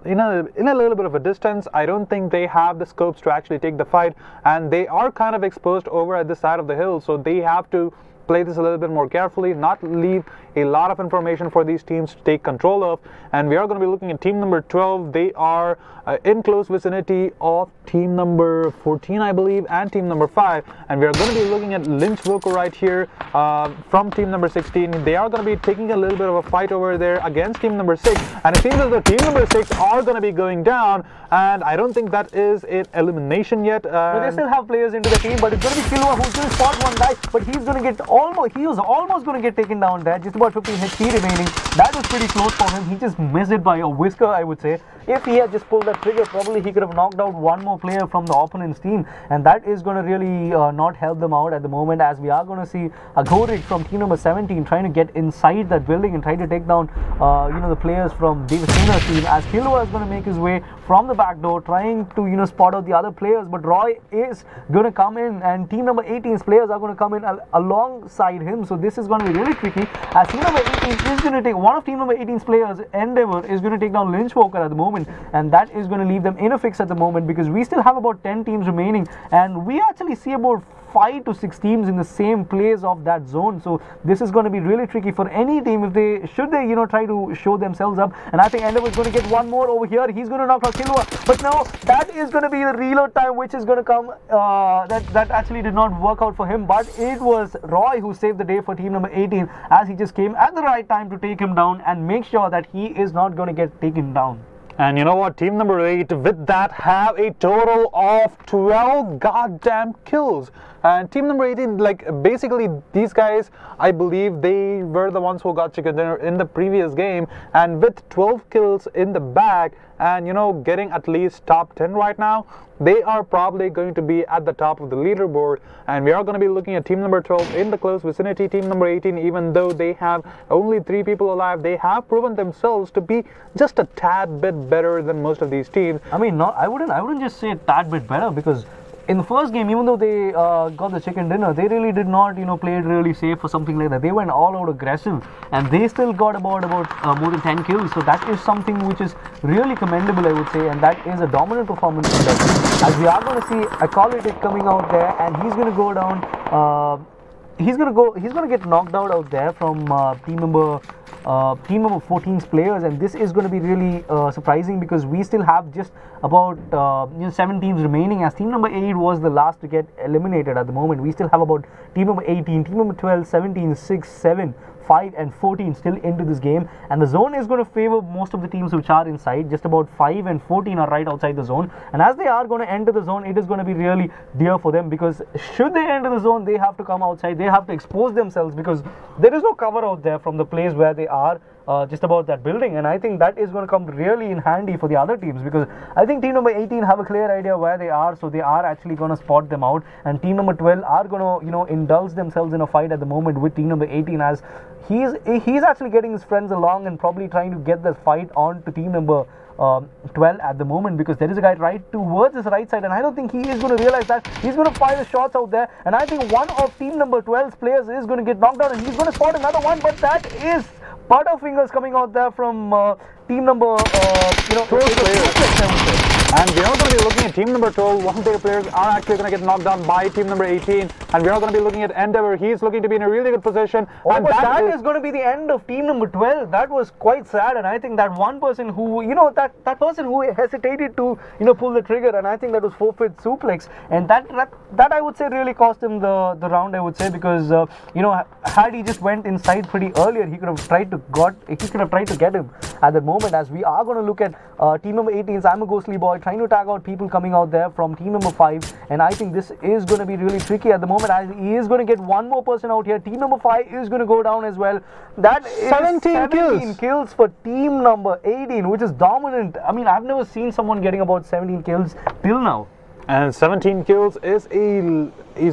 in a little bit of a distance. I don't think they have the scopes to actually take the fight, and they are kind of exposed over at this side of the hill, so they have to play this a little bit more carefully, not leave a lot of information for these teams to take control of. And we are going to be looking at team number 12. They are in close vicinity of team number 14, I believe, and team number 5. And we are going to be looking at Lynch Voco right here from team number 16. They are going to be taking a little bit of a fight over there against team number 6. And it seems as though team number 6 are going to be going down. And I don't think that is an elimination yet. But they still have players into the team, but it's going to be Kilwa who's going to spot one guy, but he's going to get he was almost going to get taken down there. Just about 15 HP remaining. That was pretty close for him. He just missed it by a whisker, I would say. if he had just pulled that trigger, probably he could have knocked out one more player from the opponent's team, and that is going to really not help them out at the moment, as we are going to see a Gorik from team number 17 trying to get inside that building and try to take down the players from Davis Milner's team, as Kilwa is going to make his way from the back door trying to spot out the other players, but Roy is going to come in, and team number 18's players are going to come in alongside him. So this is going to be really tricky, as team number 18 is going to take one of team number 18's players, Endeavor, is going to take down Lynch Walker at the moment, and that is going to leave them in a fix at the moment, because we still have about 10 teams remaining, and we actually see about 5 to 6 teams in the same place of that zone. So this is going to be really tricky for any team if they try to show themselves up. And I think Endeavor is going to get one more over here. He's going to knock out Kilwa, but no, that is going to be the reload time which is going to come. That actually did not work out for him, but it was Roy who saved the day for team number 18, as he just came at the right time to take him down and make sure that he is not going to get taken down. And you know what, team number 8 with that have a total of 12 goddamn kills. And team number 18, like, basically these guys, I believe they were the ones who got chicken dinner in the previous game, and with 12 kills in the bag and getting at least top 10 right now, they are probably going to be at the top of the leaderboard. And we are going to be looking at team number 12 in the close vicinity. Team number 18, even though they have only 3 people alive, they have proven themselves to be just a tad bit better than most of these teams. I mean, I wouldn't just say a tad bit better, because in the first game, even though they got the chicken dinner, they really did not, play it really safe or something like that. They went all out aggressive, and they still got about more than 10 kills. So that is something which is really commendable, I would say, and that is a dominant performance from them. As we are going to see a Qualifier coming out there, and he's going to go down. He's going to get knocked out there from team number 14's players, and this is going to be really surprising, because we still have just about 7 teams remaining, as team number 8 was the last to get eliminated at the moment. We still have about team number 18, team number 12, 17, 6, 7, 5 and 14 still into this game, and the zone is going to favor most of the teams which are inside. Just about 5 and 14 are right outside the zone, and as they are going to enter the zone, it is going to be really dear for them, because should they enter the zone, they have to come outside, they have to expose themselves, because there is no cover out there from the place where they are just about that building. And I think that is going to come really in handy for the other teams, because I think team number 18 have a clear idea where they are, so they are actually going to spot them out, and team number 12 are going to indulge themselves in a fight at the moment with team number 18, as he's actually getting his friends along and probably trying to get the fight on to team number 12 at the moment, because there is a guy right towards his right side, and I don't think he is going to realize that. He's going to fire the shots out there, and I think one of team number 12's players is going to get knocked down, and he's going to spot another one, but that is Butterfingers coming out there from team number 12 players. And we are going to be looking at team number 12. One of their players are actually going to get knocked down by team number 18. And we are going to be looking at Endeavor. He's looking to be in a really good position. Oh, and but that is going to be the end of team number 12. That was quite sad. And I think that one person who, that person who hesitated to, pull the trigger, and I think that was forfeit suplex. And that I would say really cost him the round, I would say, because, had he just went inside pretty earlier, he could have tried to get him at the moment. As we are going to look at team number 18's I'm a Ghostly Boy trying to tag out people coming out there from team number 5, and I think this is going to be really tricky at the moment, as he is going to get one more person out here. Team number 5 is going to go down as well. That is 17 kills for team number 18, which is dominant. I mean, I've never seen someone getting about 17 kills till now. And 17 kills is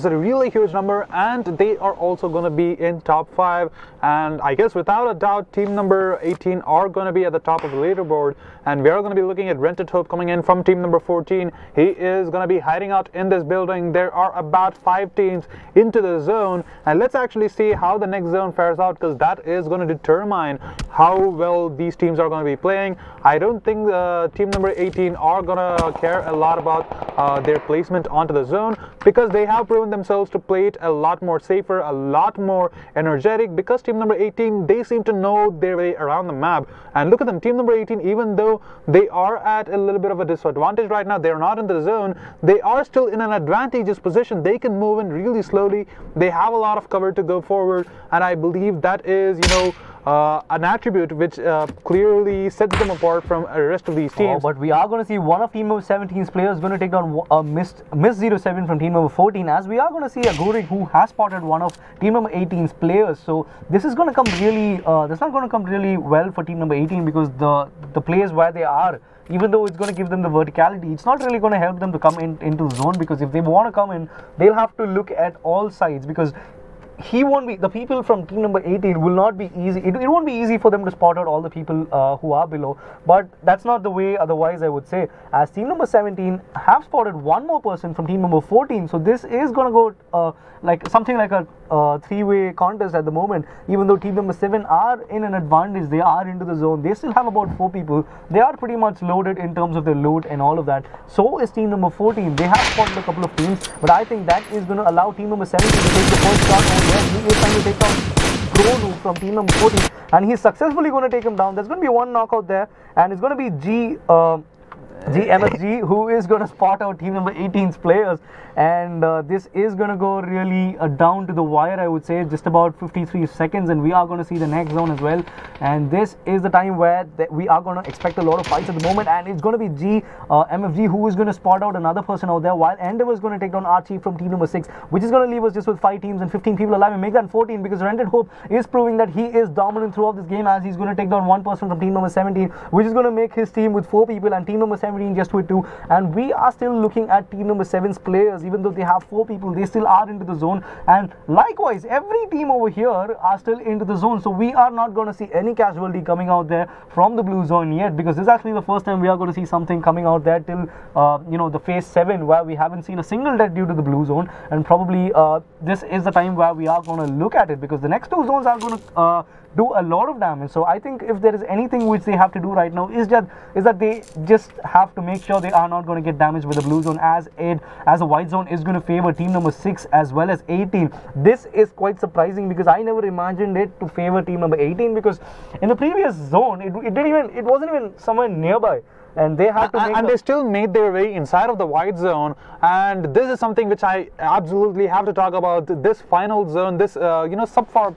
a really huge number, and they are also going to be in top 5. And I guess without a doubt, team number 18 are going to be at the top of the leaderboard. And we are going to be looking at Rented Hope coming in from team number 14. He is going to be hiding out in this building. There are about 5 teams into the zone, and let's actually see how the next zone fares out, because that is going to determine how well these teams are going to be playing. I don't think team number 18 are going to care a lot about their placement onto the zone, because they have proven themselves to play it a lot more safer, a lot more energetic, because team number 18, they seem to know their way around the map. And look at them, team number 18, even though they are at a little bit of a disadvantage right now, they're not in the zone, they are still in an advantageous position. They can move in really slowly, they have a lot of cover to go forward, and I believe that is, an attribute which clearly sets them apart from the rest of these teams. But we are going to see one of team number 17's players going to take down Miss 07 from team number 14, as we are going to see a Gorik who has spotted one of team number 18's players. So this is going to come really, that's not going to come really well for team number 18, because the place where they are, even though it's going to give them the verticality, it's not really going to help them to come into the zone, because if they want to come in, they'll have to look at all sides, because he won't be, the people from team number 18 will not be easy. It won't be easy for them to spot out all the people who are below, but that's not the way otherwise, I would say, as team number 17 have spotted one more person from team number 14. So this is going to go like something like a three-way contest at the moment. Even though team number 7 are in an advantage, they are into the zone, they still have about 4 people. They are pretty much loaded in terms of their loot and all of that. So is team number 14. They have spotted a couple of teams, but I think that is going to allow team number 17 to take the first shot over there. He is trying to take down Grono from team number 14, and he's successfully going to take him down. There's going to be one knockout there, and it's going to be GMSG who is going to spot out team number 18's players, and this is going to go really down to the wire, I would say, just about 53 seconds, and we are going to see the next zone as well. And this is the time where we are going to expect a lot of fights at the moment, and it's going to be GMFG who is going to spot out another person out there, while Endeavor is going to take down Archie from team number 6, which is going to leave us just with 5 teams and 15 people alive, and make that 14, because Rented Hope is proving that he is dominant throughout this game, as he's going to take down one person from team number 17, which is going to make his team with 4 people, and team number 17 just with 2. And we are still looking at team number 7's players. Even though they have 4 people, they still are into the zone, and likewise every team over here are still into the zone. So we are not going to see any casualty coming out there from the blue zone yet, because this is actually the first time we are going to see something coming out there till the phase 7, where we haven't seen a single death due to the blue zone. And probably this is the time where we are going to look at it, because the next 2 zones are going to do a lot of damage. So I think if there is anything which they have to do right now is that they just have to make sure they are not going to get damaged with the blue zone, as a white zone is going to favor team number 6 as well as 18. This is quite surprising, because I never imagined it to favor team number 18, because in the previous zone it wasn't even somewhere nearby, and they had to and they still made their way inside of the white zone. And this is something which I absolutely have to talk about. This final zone, this subpar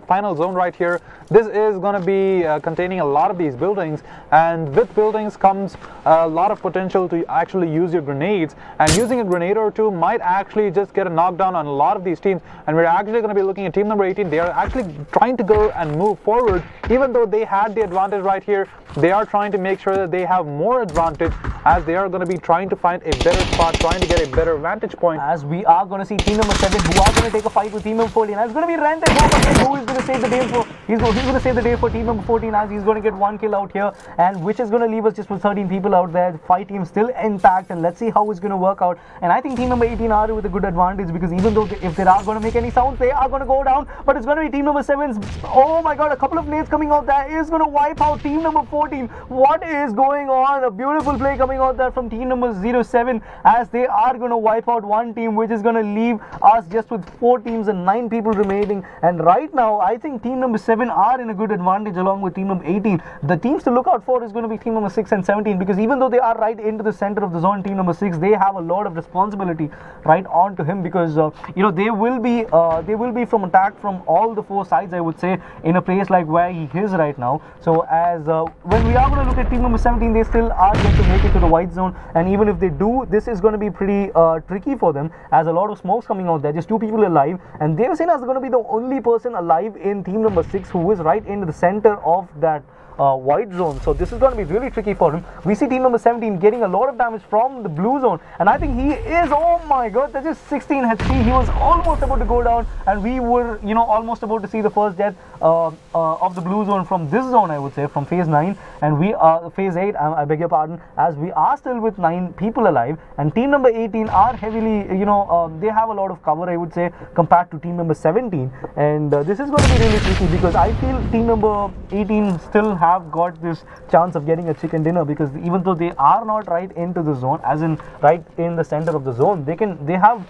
final zone right here, this is going to be containing a lot of these buildings, and with buildings comes a lot of potential to actually use your grenades, and using a grenade or 2 might actually just get a knockdown on a lot of these teams. And we're actually going to be looking at team number 18. They are actually trying to go and move forward, even though they had the advantage right here. They are trying to make sure that they have more advantage, as they are going to be trying to find a better spot, trying to get a better vantage point. As we are going to see team number 7 who are going to take a fight with team number 14. It's going to be Rented Hope again, who is going to save the day for he's going to save the day for team number 14, as he's going to get 1 kill out here, and which is going to leave us just with 13 people out there. 5 teams still intact, and let's see how it's going to work out. And I think team number 18 are with a good advantage, because even though if they are going to make any sounds, they are going to go down, but it's going to be team number 7's. Oh my god, a couple of nades coming out there is going to wipe out team number 14. What is going on? A beautiful play coming out there from team number 07, as they are going to wipe out one team, which is going to leave us just with 4 teams and 9 people remaining. And right now I think team number 7 are in a good advantage along with team number 18. The teams to look out for is going to be team number 6 and 17, because even though they are right into the center of the zone, team number 6, they have a lot of responsibility right on to him, because they will be from attack from all the 4 sides, I would say, in a place like where he is right now. So as when we are going to look at team number 17, they still are going to make it to the white zone, and even if they do, this is going to be pretty tricky for them, as a lot of smokes coming out there, just 2 people alive, and Devasena is going to be the only person alive in team number 6 who is right into the center of that white zone. So this is going to be really tricky for him. We see team number 17 getting a lot of damage from the blue zone, and I think he is, oh my god, that's just 16 HP. He was almost about to go down, and we were almost about to see the first death of the blue zone from this zone, I would say, from phase 9, and we are phase 8, I beg your pardon, as we are still with 9 people alive, and team number 18 are heavily, they have a lot of cover, I would say, compared to team number 17. And this is going to be really tricky, because I feel team number 18 still have got this chance of getting a chicken dinner, because even though they are not right into the zone, as in right in the center of the zone, they have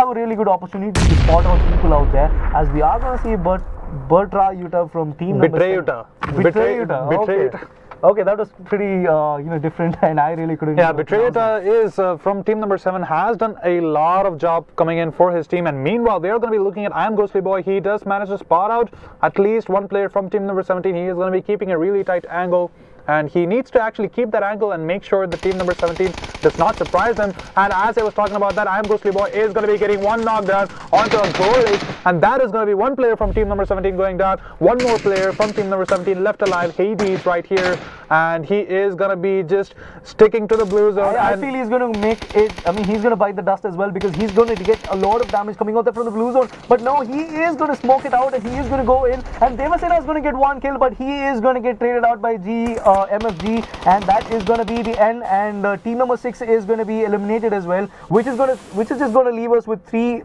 a really good opportunity to spot out people out there, as we are going to see Bertra Yuta from team number 7. Betrayuta. Okay, that was pretty different, and I really couldn't. Yeah, Betrayuta is from team number 7, has done a lot of job coming in for his team, and meanwhile they are going to be looking at I Am Ghostly Boy. He does manage to spot out at least one player from team number 17. He is going to be keeping a really tight angle, and he needs to actually keep that angle and make sure the team number 17 does not surprise him. And as I was talking about that, I am Ghostly Boy is going to be getting one knockdown onto a goal edge, and that is going to be one player from team number 17 going down, one more player from team number 17 left alive, Hades right here, and he is going to be just sticking to the blue zone. I feel he's going to make it, I mean, he's going to bite the dust as well, because he's going to get a lot of damage coming out there from the blue zone. But no, he is going to smoke it out, and he is going to go in, and Devasena is going to get one kill, but he is going to get traded out by MFG, and that is going to be the end. And team number 6 is going to be eliminated as well, which is just going to leave us with three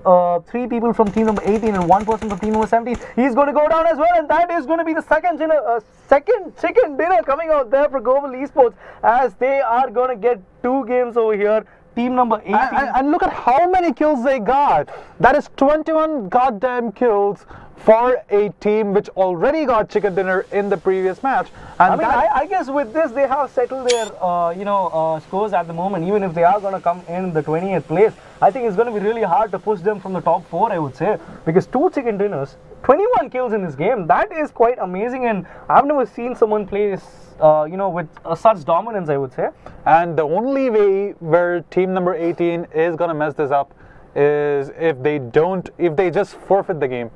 people from team number 18 and one person from team number 17. He's going to go down as well, and that is going to be the second chicken dinner coming out there for Global Esports, as they are going to get 2 games over here. Team number 18. And look at how many kills they got. That is 21 goddamn kills for a team which already got chicken dinner in the previous match. And I guess with this they have settled their scores at the moment. Even if they are going to come in the 20th place, I think it's going to be really hard to push them from the top 4, I would say, because 2 chicken dinners, 21 kills in this game, that is quite amazing, and I've never seen someone play with such dominance, I would say. And the only way where team number 18 is going to mess this up is if they just forfeit the game.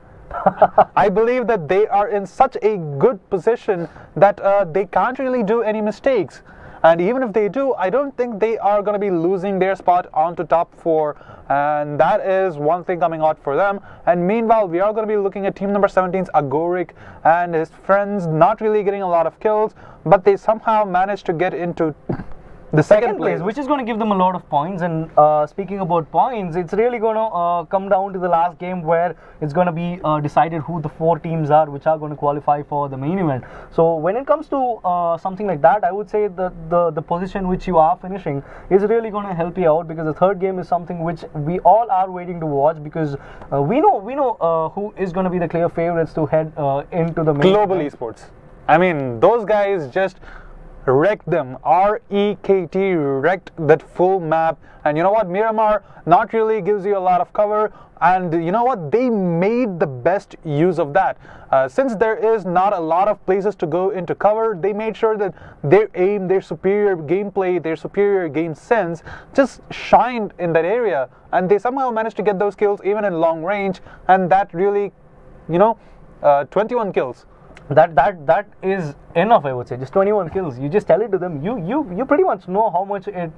I believe that they are in such a good position that they can't really do any mistakes. And even if they do, I don't think they are going to be losing their spot onto top 4. And that is one thing coming out for them. And meanwhile, we are going to be looking at team number 17's Agoric and his friends not really getting a lot of kills, but they somehow managed to get into the second place, which is going to give them a lot of points. And speaking about points, it's really going to come down to the last game, where it's going to be decided who the 4 teams are which are going to qualify for the main event. So when it comes to something like that, I would say that the position which you are finishing is really going to help you out, because the third game is something which we all are waiting to watch, because we know who is going to be the clear favorites to head into the main Global event. Esports. I mean, those guys just wrecked them. R-E-K-T, wrecked that full map. And you know what, Miramar not really gives you a lot of cover, and you know what, they made the best use of that. Since there is not a lot of places to go into cover, they made sure that their aim, their superior gameplay, their superior game sense just shined in that area, and they somehow managed to get those kills even in long range. And that really, 21 kills. That is enough, I would say. Just 21 kills. You just tell it to them. You pretty much know how much it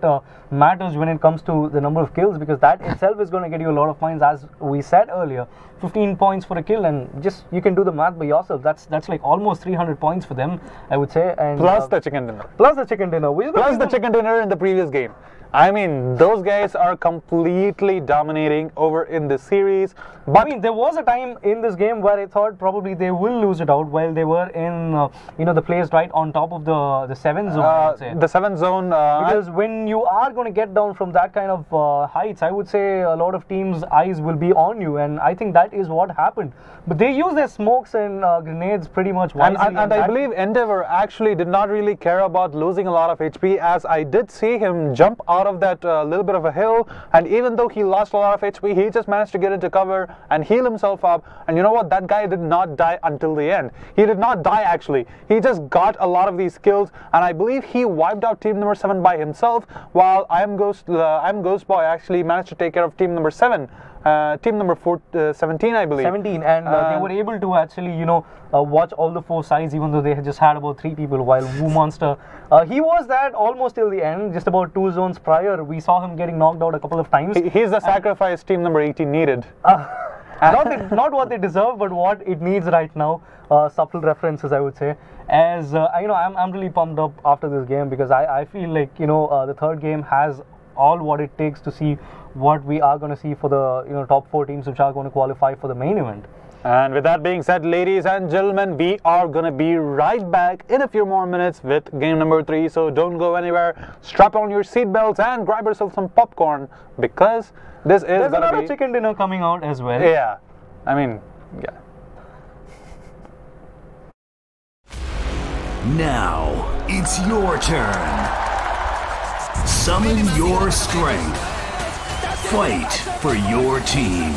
matters when it comes to the number of kills, because that itself is going to get you a lot of points. As we said earlier, 15 points for a kill, and just you can do the math by yourself. That's like almost 300 points for them, I would say. And plus the chicken dinner. Plus the chicken dinner. Plus the chicken dinner in the previous game. I mean, those guys are completely dominating over in this series. But I mean, there was a time in this game where I thought probably they will lose it out while they were in, the place right on top of the 7 zone, I would say. The 7 zone. Because when you are going to get down from that kind of heights, I would say a lot of teams' eyes will be on you, and I think that is what happened. But they use their smokes and grenades pretty much wisely. And I believe Endeavor actually did not really care about losing a lot of HP, as I did see him jump out of that little bit of a hill, and even though he lost a lot of HP, he just managed to get into cover and heal himself up. And you know what, that guy did not die until the end. He did not die actually, he just got a lot of these kills, and I believe he wiped out team number 7 by himself, while I am Ghost Boy actually managed to take care of team number 7. Team number 17, I believe. 17, and they were able to actually, watch all the 4 sides, even though they had just had about 3 people, while Woo Monster, he was that almost till the end. Just about 2 zones prior, we saw him getting knocked out a couple of times. He's the sacrifice team number 18 needed. Not what they deserve, but what it needs right now. Subtle references, I would say. As I'm really pumped up after this game, because I feel like the third game has all what it takes to see what we are going to see for the top 4 teams which are going to qualify for the main event. And with that being said, ladies and gentlemen, we are going to be right back in a few more minutes with game number 3. So don't go anywhere. Strap on your seatbelts and grab yourself some popcorn, because this is going to be... There's another chicken dinner coming out as well. Yeah. I mean, yeah. Now, it's your turn. Summon your strength. Fight for your team.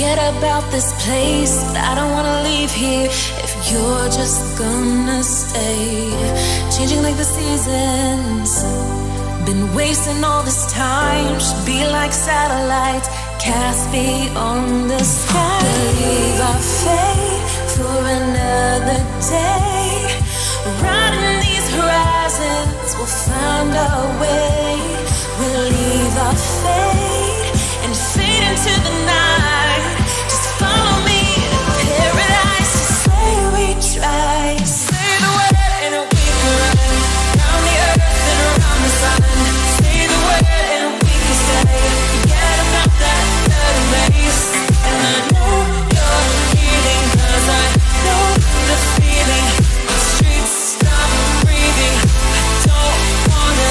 forget about this place, but I don't wanna leave here if you're just gonna stay. Changing like the seasons, been wasting all this time. Should be like satellites cast beyond the sky. Leave our fate for another day. Riding these horizons, we'll find our way. We'll leave our fate and fade into the night. Just follow me to paradise. Just say we try. Say the word and we can run around the earth and around the sun. Say the word and we can stay. Forget about that third race. And I know you're healing, 'cause I know the feeling. The streets stop breathing. I don't wanna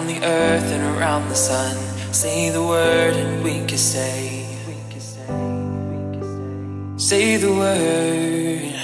the earth and around the sun. Say the word and we can stay. Say the word.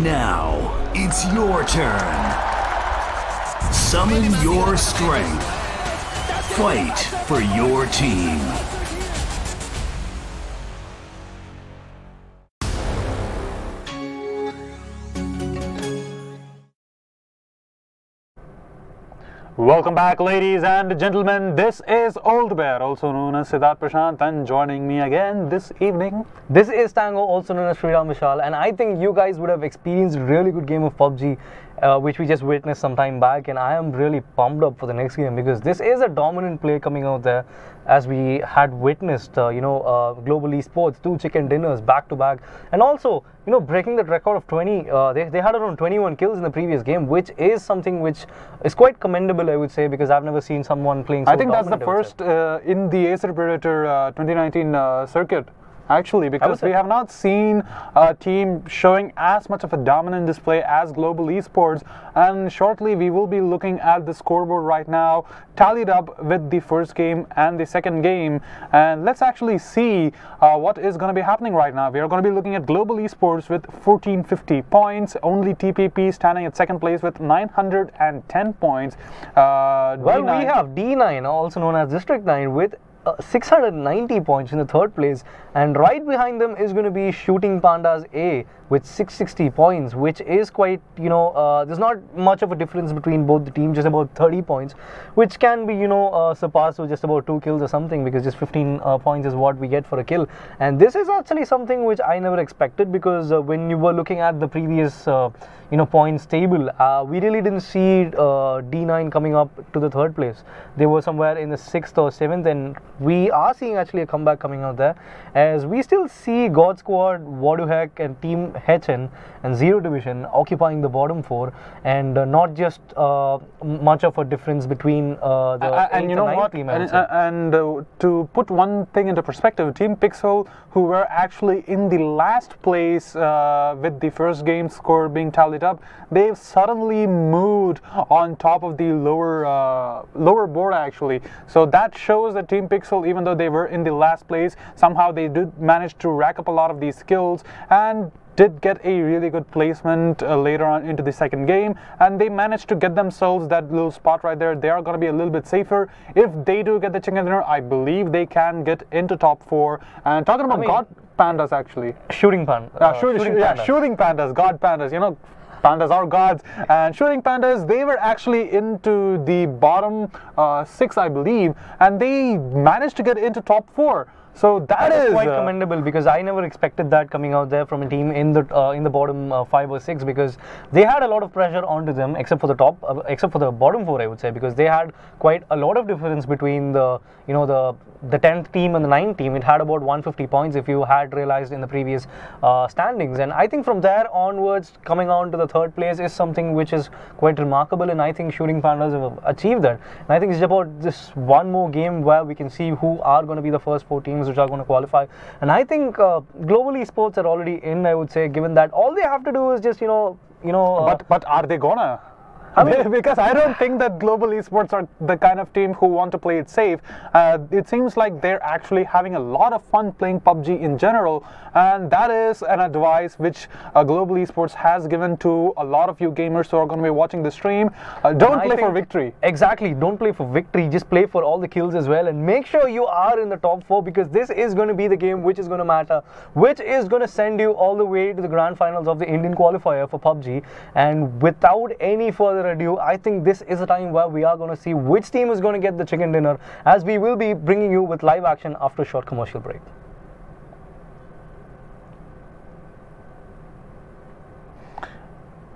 Now, it's your turn. Summon your strength. Fight for your team. Welcome back, ladies and gentlemen. This is Old Bear, also known as Siddharth Prashant, and joining me again this evening. This is Tango, also known as Sriram Vishal, and I think you guys would have experienced a really good game of PUBG, which we just witnessed some time back, and I am really pumped up for the next game because this is a dominant play coming out there, as we had witnessed, global esports, 2 chicken dinners back to back, and also, breaking that record of 20. They had around 21 kills in the previous game, which is something which is quite commendable, I would say, because I've never seen someone playing so I think that's the dominant, first in the Acer Predator 2019 circuit. Actually, because we have not seen a team showing as much of a dominant display as Global Esports, and shortly we will be looking at the scoreboard right now, tallied up with the first game and the second game, and let's actually see what is going to be happening right now. We are going to be looking at Global Esports with 1450 points, only TPP standing at second place with 910 points. Well, we have D9, also known as District 9, with 690 points in the third place, and right behind them is going to be Shooting Pandas A with 660 points, which is quite, there's not much of a difference between both the teams, just about 30 points, which can be, surpassed with just about 2 kills or something, because just 15 points is what we get for a kill. And this is actually something which I never expected, because when you were looking at the previous points table, we really didn't see D9 coming up to the third place. They were somewhere in the 6th or 7th, and we are seeing actually a comeback coming out there, as we still see God Squad, Waduhek and Team HN and Zero Division occupying the bottom 4, and not just much of a difference between the 8th and 9th team. And to put one thing into perspective, Team Pixel, who were actually in the last place with the first game score being tallied up, they've suddenly moved on top of the lower board actually. So that shows that Team Pixel, even though they were in the last place, somehow they did manage to rack up a lot of these skills and did get a really good placement later on into the second game, and they managed to get themselves that little spot right there. They are going to be a little bit safer. If they do get the chicken dinner, I believe they can get into top 4. And talking about God Pandas, actually, Shooting Pandas, Shooting Pandas, God Pandas, Pandas are gods, and Shooting Pandas, they were actually into the bottom 6, I believe, and they managed to get into top 4. So that is quite commendable, because I never expected that coming out there from a team in the bottom 5 or 6, because they had a lot of pressure onto them, except for the bottom 4, I would say, because they had quite a lot of difference between the the 10th team and the 9th team. It had about 150 points, if you had realized in the previous standings, and I think from there onwards, coming on to the third place is something which is quite remarkable, and I think Shooting Pandas have achieved that. And I think it's about this one more game where we can see who are going to be the first 4 teams which are going to qualify, and I think Global Esports are already in, I would say, given that all they have to do is just but are they gonna? Because I don't think that Global Esports are the kind of team who want to play it safe. It seems like they're actually having a lot of fun playing PUBG in general, and that is an advice which Global Esports has given to a lot of you gamers who are going to be watching the stream. Don't play for victory. Exactly, don't play for victory, just play for all the kills as well, and make sure you are in the top 4, because this is going to be the game which is going to matter, which is going to send you all the way to the grand finals of the Indian qualifier for PUBG. And without any further further ado, I think this is a time where we are going to see which team is going to get the chicken dinner, as we will be bringing you with live action after a short commercial break.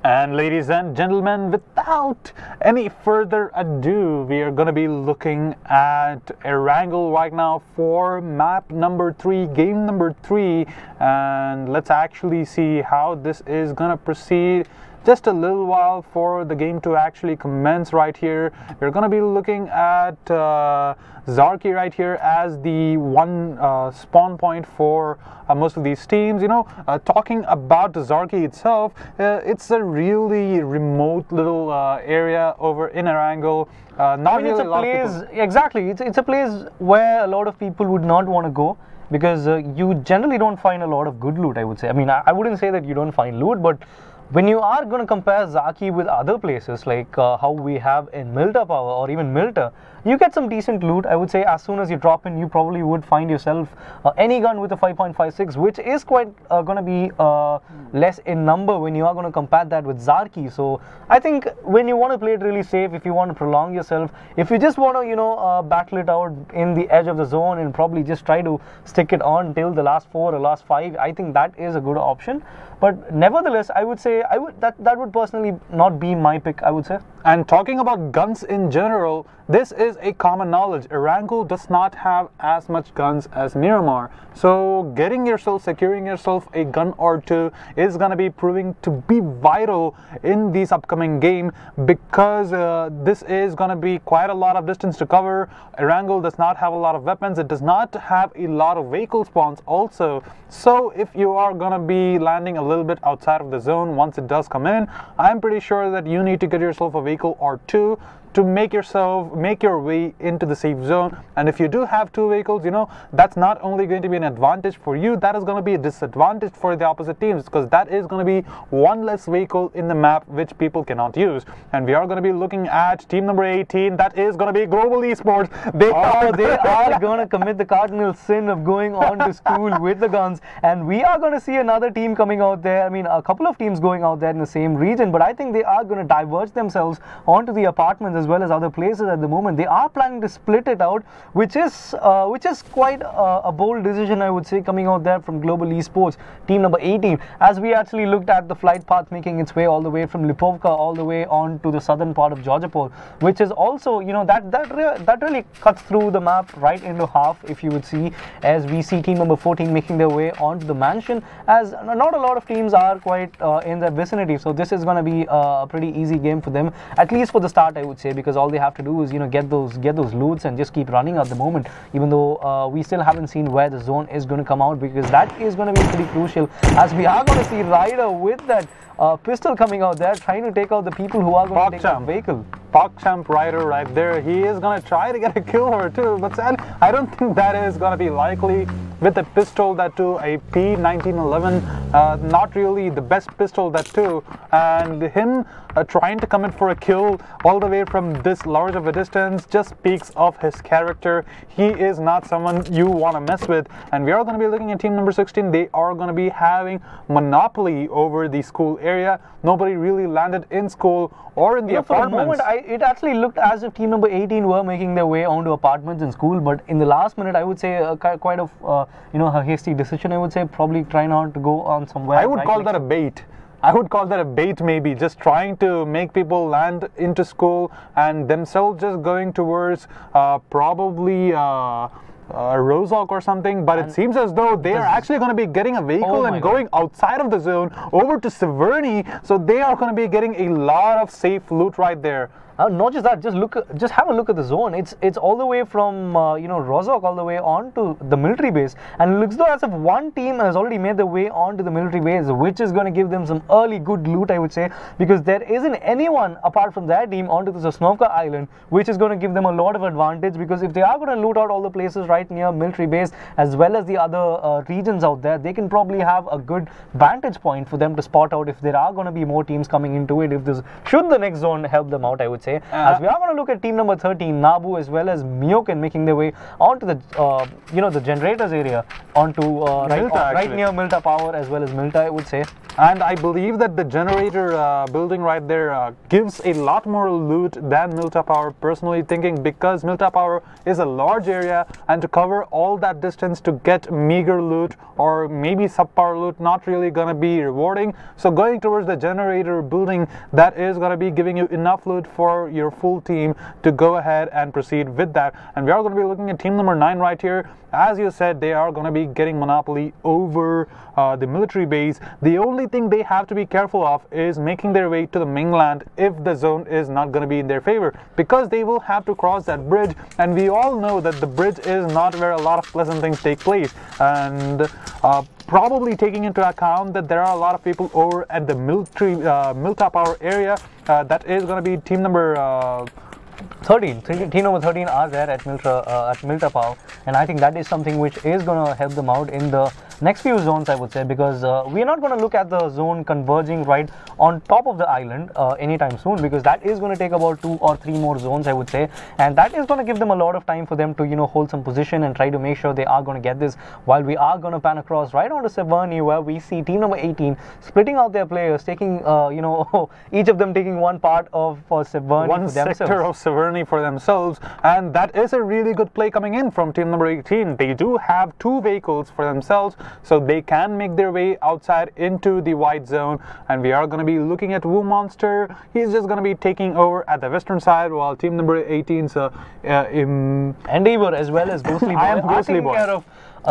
And ladies and gentlemen, without any further ado, we are going to be looking at Erangel right now for map number 3, game number 3, and let's actually see how this is going to proceed. Just a little while for the game to actually commence right here. We're going to be looking at Zarki right here as the one spawn point for most of these teams. You know, talking about the Zarki itself, it's a really remote little area over in Erangel. Not really it's a place, exactly, it's a place where a lot of people would not want to go, because you generally don't find a lot of good loot, I would say. I mean, I wouldn't say that you don't find loot, but when you are going to compare Zaki with other places like how we have in Milta Power or even Milta, you get some decent loot. I would say as soon as you drop in, you probably would find yourself any gun with a 5.56, which is quite going to be less in number when you are going to compare that with Zarki. So I think when you want to play it really safe, if you want to prolong yourself, if you just want to, you know, battle it out in the edge of the zone and probably just try to stick it on till the last 4 or last 5, I think that is a good option. But nevertheless, I would say that would personally not be my pick, I would say. And talking about guns in general, this is a common knowledge. Erangel does not have as much guns as Miramar. So securing yourself a gun or two is going to be proving to be vital in this upcoming game, because this is going to be quite a lot of distance to cover. Erangel does not have a lot of weapons. It does not have a lot of vehicle spawns also. So if you are going to be landing a little bit outside of the zone once it does come in, I'm pretty sure that you need to get yourself a vehicle or two to make your way into the safe zone. And if you do have 2 vehicles, you know, that's not only going to be an advantage for you, that is going to be a disadvantage for the opposite teams, because that is going to be 1 less vehicle in the map which people cannot use. And we are going to be looking at team number 18. That is going to be Global Esports. They are going to commit the cardinal sin of going on to school with the guns, and we are going to see another team coming out there. I mean, a couple of teams going out there in the same region, but I think they are going to diverge themselves onto the apartments as well as other places at the moment. They are planning to split it out, which is quite a bold decision, I would say, coming out there from Global Esports, team number 18. As we actually looked at the flight path making its way all the way from Lipovka all the way on to the southern part of Georgiapol, which is also, you know, that really cuts through the map right into half, if you would see, as we see team number 14 making their way onto the mansion, as not a lot of teams are quite in their vicinity. So this is going to be a pretty easy game for them, at least for the start, I would say, because all they have to do is, you know, get those loots and just keep running at the moment, even though we still haven't seen where the zone is going to come out, because that is going to be pretty crucial, as we are going to see Ryder with that pistol coming out there trying to take out the people who are going to take the vehicle. PogChamp Ryder right there. He is going to try to get a kill or two, but I don't think that is going to be likely with a pistol, that too a P1911, not really the best pistol, that too, and him trying to come in for a kill all the way from this large of a distance just speaks of his character. He is not someone you want to mess with. And we are going to be looking at team number 16. They are going to be having monopoly over the school area. Nobody really landed in school or in the apartments. For the moment, it actually looked as if team number 18 were making their way onto apartments in school, but in the last minute, I would say quite a hasty decision, I would say, probably trying not to go on somewhere. I would call that a bait. I would call that a bait, maybe, just trying to make people land into school and themselves just going towards probably Rozok or something, but it seems as though they are actually going to be getting a vehicle and going outside of the zone over to Severny, so they are going to be getting a lot of safe loot right there. Not just that, just have a look at the zone. It's all the way from Rozok all the way on to the military base, and it looks though as if one team has already made their way onto the military base, which is going to give them some early good loot, I would say, because there isn't anyone apart from their team onto the Sosnovka island, which is going to give them a lot of advantage, because if they are going to loot out all the places right near military base as well as the other regions out there, they can probably have a good vantage point for them to spot out if there are going to be more teams coming into it, should the next zone help them out, I would say. say. As we are going to look at team number 13, Nabu as well as Myoken making their way onto the the generators area, onto right near Milta Power as well as Milta, I would say. And I believe that the generator building right there gives a lot more loot than Milta Power, personally thinking, because Milta Power is a large area, and to cover all that distance to get meager loot or maybe subpar loot, not really going to be rewarding. So going towards the generator building, that is going to be giving you enough loot for your full team to go ahead and proceed with that. And we are going to be looking at team number 9 right here. As you said, they are going to be getting monopoly over the military base. The only thing they have to be careful of is making their way to the mainland if the zone is not going to be in their favor, because they will have to cross that bridge, and we all know that the bridge is not where a lot of pleasant things take place. And probably taking into account that there are a lot of people over at the military Milta Power area, that is going to be team number 13. Team number 13 are there at Milta Power, and I think that is something which is going to help them out in the next few zones, I would say, because we are not going to look at the zone converging right on top of the island anytime soon, because that is going to take about 2 or 3 more zones, I would say, and that is going to give them a lot of time for them to hold some position and try to make sure they are going to get this, while we are going to pan across right onto Severny, where we see team number 18 splitting out their players, taking each of them taking one part of Severny, one sector of Severny for themselves, and that is a really good play coming in from team number 18. They do have 2 vehicles for themselves, so they can make their way outside into the white zone. And we are going to be looking at Woo Monster. He's just going to be taking over at the western side, while team number 18's Endeavor as well as Ghostly Boy are taking care of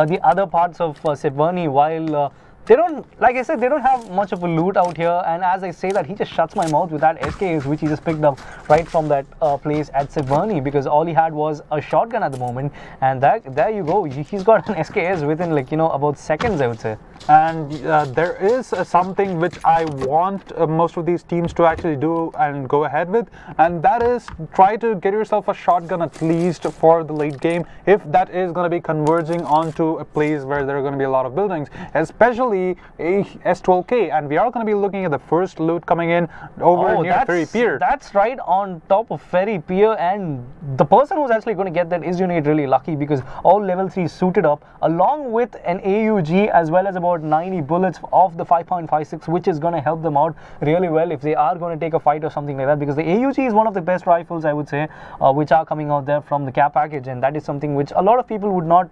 the other parts of Severny, while they don't, like I said, they don't have much of a loot out here. And as I say that, he just shuts my mouth with that SKS, which he just picked up right from that place at Severny, because all he had was a shotgun at the moment. And there you go, he's got an SKS within about seconds, I would say. And there is something which I want most of these teams to actually do and go ahead with, and that is try to get yourself a shotgun at least for the late game, if that is going to be converging onto a place where there are going to be a lot of buildings, especially a S12K. And we are going to be looking at the first loot coming in over near Ferry Pier. That's right on top of Ferry Pier, and the person who's actually going to get that is really lucky, because all level 3 suited up along with an AUG as well as about 90 bullets of the 5.56, which is going to help them out really well if they are going to take a fight or something like that, because the AUG is one of the best rifles, I would say, which are coming out there from the care package, and that is something which a lot of people would not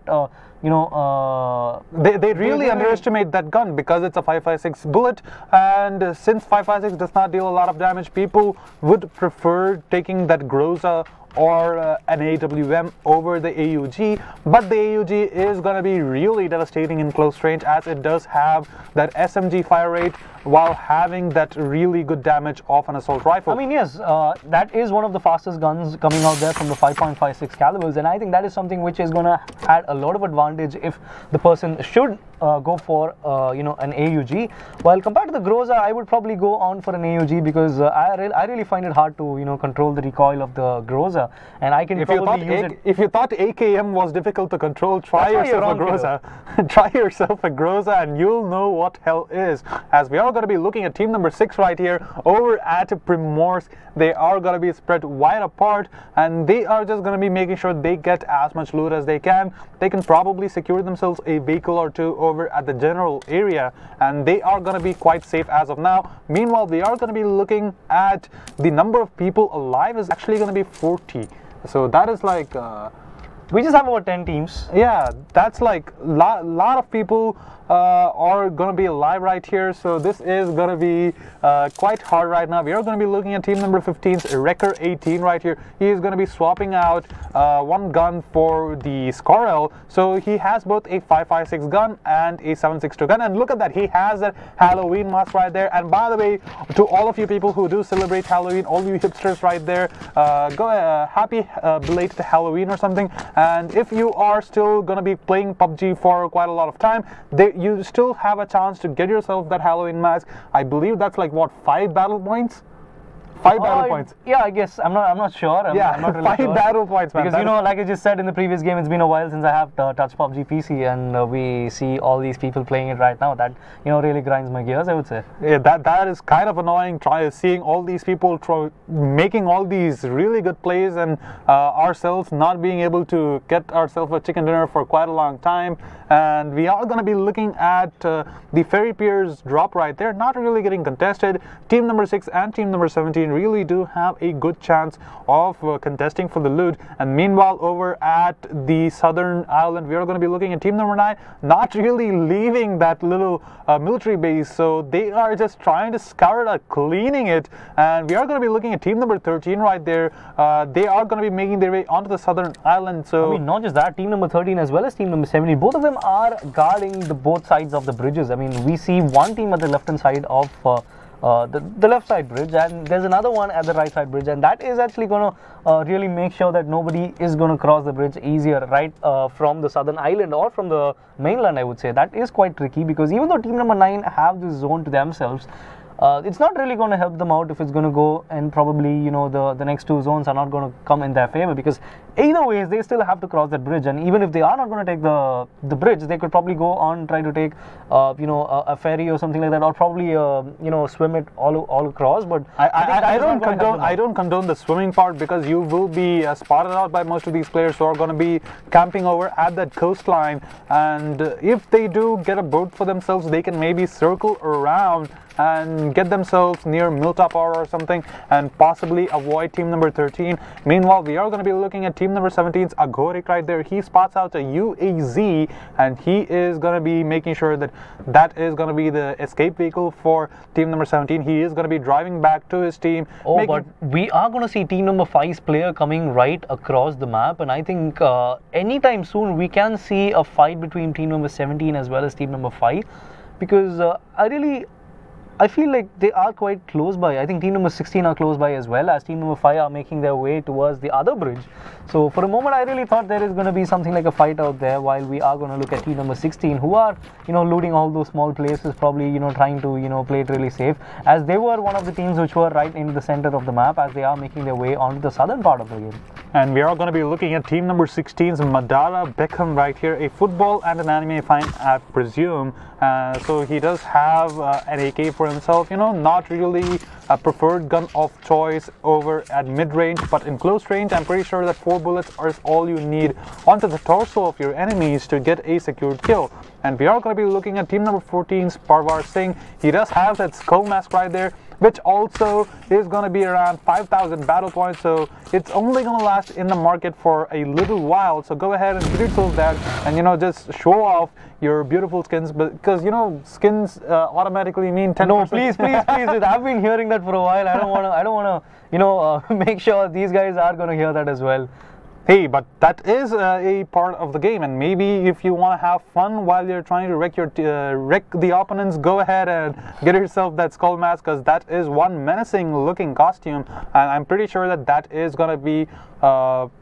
they really underestimate that gun, because it's a 5.56 bullet, and since 5.56 does not deal a lot of damage, people would prefer taking that Groza or an AWM over the AUG. But the AUG is going to be really devastating in close range, as it does have that SMG fire rate while having that really good damage of an assault rifle. I mean, yes, that is one of the fastest guns coming out there from the 5.56 calibers, and I think that is something which is going to add a lot of advantage if the person should go for an AUG. While compared to the Groza, I would probably go on for an AUG, because I really find it hard to control the recoil of the Groza, and I can probably use it. If you thought AKM was difficult to control, try yourself a Groza. Try yourself a Groza, and you'll know what hell is. As we are going to be looking at team number 6 right here over at Primorsk, they are going to be spread wide apart, and they are just going to be making sure they get as much loot as they can. They can probably secure themselves a vehicle or 2 over at the general area, and they are going to be quite safe as of now. Meanwhile, we are going to be looking at the number of people alive is actually going to be 40. So that is like we just have about 10 teams. Yeah, that's like lot of people are going to be alive right here, so this is going to be quite hard right now. We are going to be looking at team number 15's Wrecker 18 right here. He is going to be swapping out one gun for the Scarl, so he has both a 5.56 gun and a 7.62 gun. And look at that, he has a Halloween mask right there. And by the way, to all of you people who do celebrate Halloween, all you hipsters right there, go happy belated Halloween or something. And if you are still going to be playing PUBG for quite a lot of time, you still have a chance to get yourself that Halloween mask. I believe that's like, what, 5 battle points? 5 battle points. Yeah, I guess I'm not sure. I'm not really 5 sure. battle points, man. Because like I just said in the previous game, it's been a while since I have touched PUBG PC, and we see all these people playing it right now. That really grinds my gears, I would say. Yeah, that is kind of annoying. Seeing all these people making all these really good plays, and ourselves not being able to get ourselves a chicken dinner for quite a long time. And we are going to be looking at the Fairy Piers drop right there, not really getting contested. Team number 6 and team number 17 really do have a good chance of contesting for the loot. And meanwhile, over at the southern island, we are going to be looking at team number 9 not really leaving that little military base, so they are just trying to scour it out, cleaning it. And we are going to be looking at team number 13 right there. They are going to be making their way onto the southern island. So I mean, not just that, team number 13 as well as team number 17, both of them are guarding both sides of the bridges. I mean, we see one team at the left hand side of the left side bridge, and there's another one at the right side bridge, and that is actually going to really make sure that nobody is going to cross the bridge easier right from the southern island or from the mainland. I would say that is quite tricky, because even though team number 9 have this zone to themselves, it's not really going to help them out if it's going to go, and probably the next two zones are not going to come in their favor, because either ways they still have to cross that bridge. And even if they are not going to take the bridge, they could probably go on, try to take a ferry or something like that, or probably swim it all across. But I don't condone the swimming part, because you will be spotted out by most of these players who are going to be camping over at that coastline. And if they do get a boat for themselves, they can maybe circle around and get themselves near Miltop or something, and possibly avoid team number 13. Meanwhile, we are going to be looking at team number 17's Agorik right there. He spots out a UAZ, and he is going to be making sure that that is going to be the escape vehicle for team number 17. He is going to be driving back to his team. But we are going to see team number 5's player coming right across the map, and I think anytime soon we can see a fight between team number 17 as well as team number 5, because I feel like they are quite close by. I think team number 16 are close by as well, as team number 5 are making their way towards the other bridge. So for a moment I really thought there is going to be something like a fight out there, while we are going to look at team number 16, who are looting all those small places, probably trying to play it really safe, as they were one of the teams which were right in the center of the map, as they are making their way onto the southern part of the game. And we are going to be looking at team number 16's Madara Beckham right here, a football and an anime fan, I presume. So he does have an AK for himself, not really a preferred gun of choice over at mid-range, but in close range I'm pretty sure that 4 bullets are all you need onto the torso of your enemies to get a secured kill. And we are going to be looking at team number 14's Parvar Singh. He does have that skull mask right there, which also is going to be around 5,000 battle points, so it's only going to last in the market for a little while. So go ahead and put yourself that, and just show off your beautiful skins, because skins automatically mean 10%. No, please, I've been hearing that for a while. I don't want to make sure these guys are going to hear that as well. Hey, but that is a part of the game, and maybe if you want to have fun while you're trying to wreck the opponents, go ahead and get yourself that skull mask, because that is one menacing looking costume, and I'm pretty sure that is going to be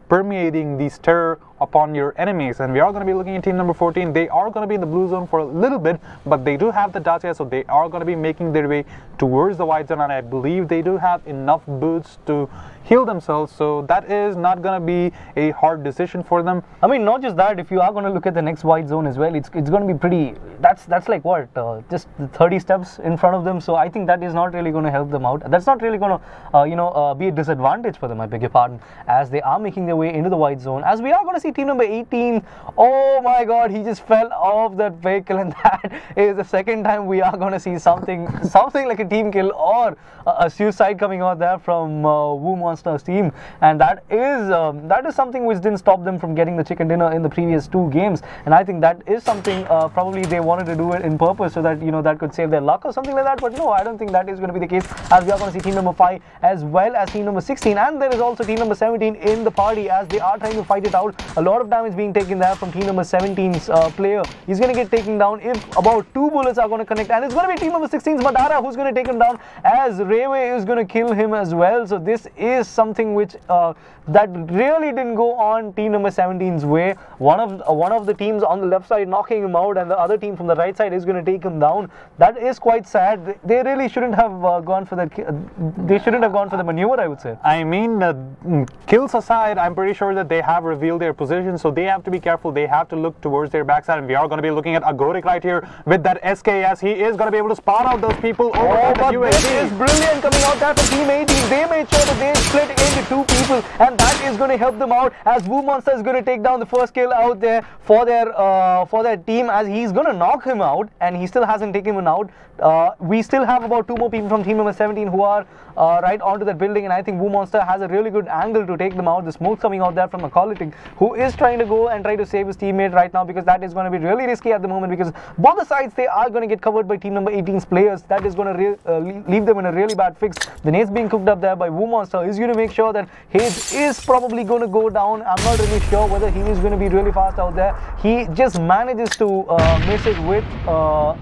permeating the terror upon your enemies. And we are going to be looking at team number 14. They are going to be in the blue zone for a little bit, but they do have the Dacia, so they are going to be making their way towards the white zone, and I believe they do have enough boots to heal themselves, so that is not going to be a hard decision for them. I mean, not just that, if you are going to look at the next white zone as well, it's going to be pretty, that's like what, just 30 steps in front of them, so I think that is not really going to help them out. That's not really going to be a disadvantage for them, I beg your pardon, as they are making their way into the white zone. As we are going to see team number 18, oh my god, he just fell off that vehicle, and that is the second time we are going to see something like a team kill or a suicide coming out there from Woo Monster's team, and that is something which didn't stop them from getting the chicken dinner in the previous 2 games, and I think that is something probably they wanted to do it in purpose, so that that could save their luck or something like that. But no, I don't think that is going to be the case, as we are going to see team number 5 as well as team number 16, and there is also team number 17 in the party, as they are trying to fight it out. A lot of damage being taken there from team number 17's player. He's going to get taken down if about 2 bullets are going to connect, and it's going to be team number 16's Madara who's going to take him down, as Rayway is going to kill him as well. So this is something which that really didn't go on team number 17's way. One of the teams on the left side knocking him out, and the other team from the right side is going to take him down. That is quite sad. They really shouldn't have gone for that. They shouldn't have gone for the maneuver, I would say. I mean, kills aside, I'm pretty sure that they have revealed their position, so they have to be careful. They have to look towards their backside, and we are going to be looking at Agoric right here with that SKS. He is going to be able to spot out those people over at the UAV. This is brilliant coming out there from Team 18. They made sure that they split into 2 people, and that is going to help them out, as Woo Monster is going to take down the first kill out there for their team, as he's going to knock him out, and he still hasn't taken him out. We still have about 2 more people from team number 17 who are right onto that building, and I think Woo Monster has a really good angle to take them out. The smoke coming out there from Macaulay, who is trying to go and try to save his teammate right now, because that is going to be really risky at the moment, because both the sides, they are going to get covered by team number 18's players. That is going to leave them in a really bad fix. The nades being cooked up there by Woo Monster is going to make sure that Hades is probably going to go down. I'm not really sure whether he is going to be really fast out there. He just manages to miss it with oh,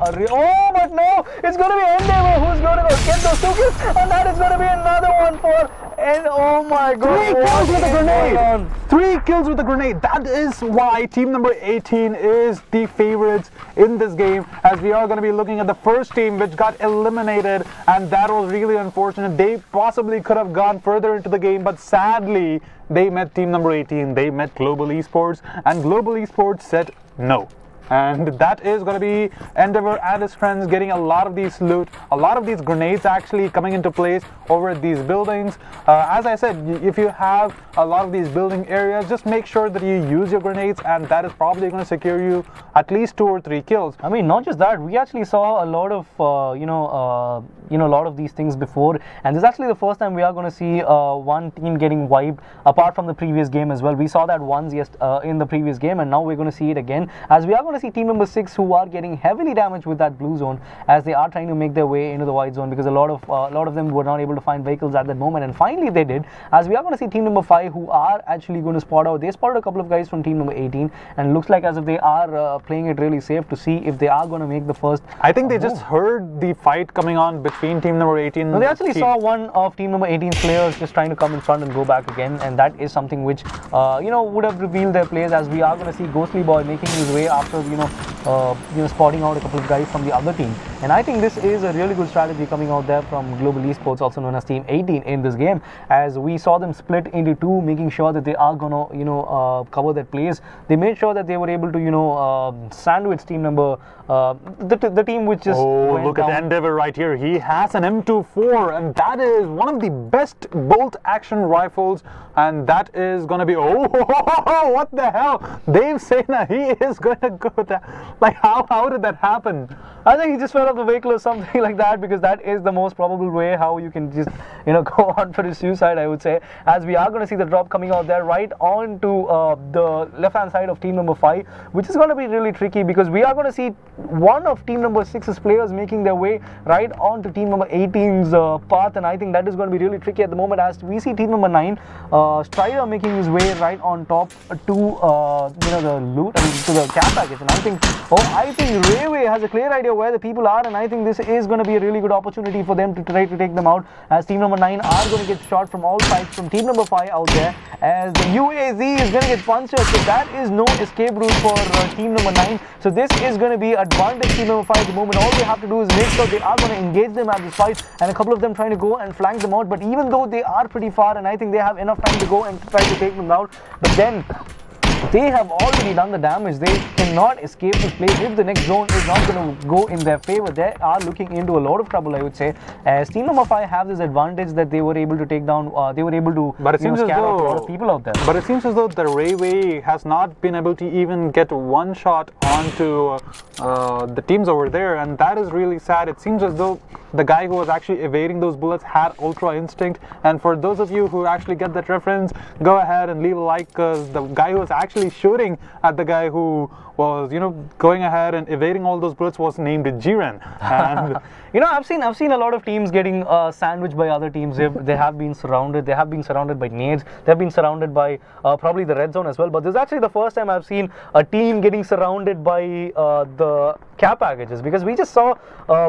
but no, it's going to be Endeavor who's going to go get those 2 kills, and that is going to be another one for, and oh my god, 3 kills with a grenade. 3 kills with a grenade. That is why team number 18 is the favorites in this game, as we are going to be looking at the first team which got eliminated, and that was really unfortunate. They possibly could have gone further into the game, but sadly they met team number 18. They met Global Esports, and Global Esports said no. And that is going to be Endeavor and his friends getting a lot of these loot, a lot of these grenades actually coming into place over at these buildings. As I said, if you have a lot of these building areas, just make sure that you use your grenades, and that is probably going to secure you at least 2 or 3 kills. I mean, not just that, we actually saw a lot of a lot of these things before, and this is actually the first time we are going to see one team getting wiped apart from the previous game as well. We saw that once in the previous game, and now we're going to see it again, as we are going to see team number 6 who are getting heavily damaged with that blue zone, as they are trying to make their way into the white zone, because a lot of them were not able to find vehicles at that moment, and finally they did, as we are going to see team number 5 who are actually going to spot out. They spotted a couple of guys from team number 18, and looks like as if they are playing it really safe to see if they are going to make the first. I think they just heard the fight coming on between team number 18. No, they actually saw one of team number 18's players just trying to come in front and go back again, and that is something which would have revealed their plays, as we are going to see Ghostly Boy making his way after spotting out a couple of guys from the other team. And I think this is a really good strategy coming out there from Global Esports, also known as Team 18 in this game, as we saw them split into 2, making sure that they are gonna cover their plays. They made sure that they were able to sandwich team number the team which just look down. At Endeavor right here. He has an M24, and that is one of the best bolt action rifles, and that is going to be what the hell, Dave Sena, he is going to go there. Like, how did that happen? I think he just fell off the vehicle or something like that, because that is the most probable way how you can just go on for a suicide, I would say, as we are going to see the drop coming out there right onto the left hand side of team number 5, which is going to be really tricky, because we are going to see one of team number 6's players making their way right onto team number 18's path, and I think that is going to be really tricky at the moment, as we see team number 9 Strider making his way right on top to the loot, to the care package, and I think Rayway has a clear idea where the people are, and I think this is going to be a really good opportunity for them to try to take them out, as team number 9 are going to get shot from all sides from team number 5 out there, as the UAZ is going to get punctured, so that is no escape route for team number 9. So this is going to be advantage team number 5 at the moment. All they have to do is make sure they are going to engage them at this fight, and a couple of them trying to go and flank them out, but even though they are pretty far, and I think they have enough time to go and try to take them out, but then they have already done the damage. They cannot escape this place. If the next zone is not going to go in their favor, they are looking into a lot of trouble, I would say, as team number 5 have this advantage that they were able to take down, they were able to scare out a lot of people out there. But it seems as though the Rayway has not been able to even get one shot onto the teams over there, and that is really sad. It seems as though the guy who was actually evading those bullets had Ultra Instinct, and for those of you who actually get that reference, go ahead and leave a like, because the guy who was actually shooting at the guy who was, going ahead and evading all those bullets was named Jiren. And I've seen a lot of teams getting sandwiched by other teams. They have been surrounded. They have been surrounded by nades. They have been surrounded by probably the red zone as well. But this is actually the first time I've seen a team getting surrounded by the care packages, because we just saw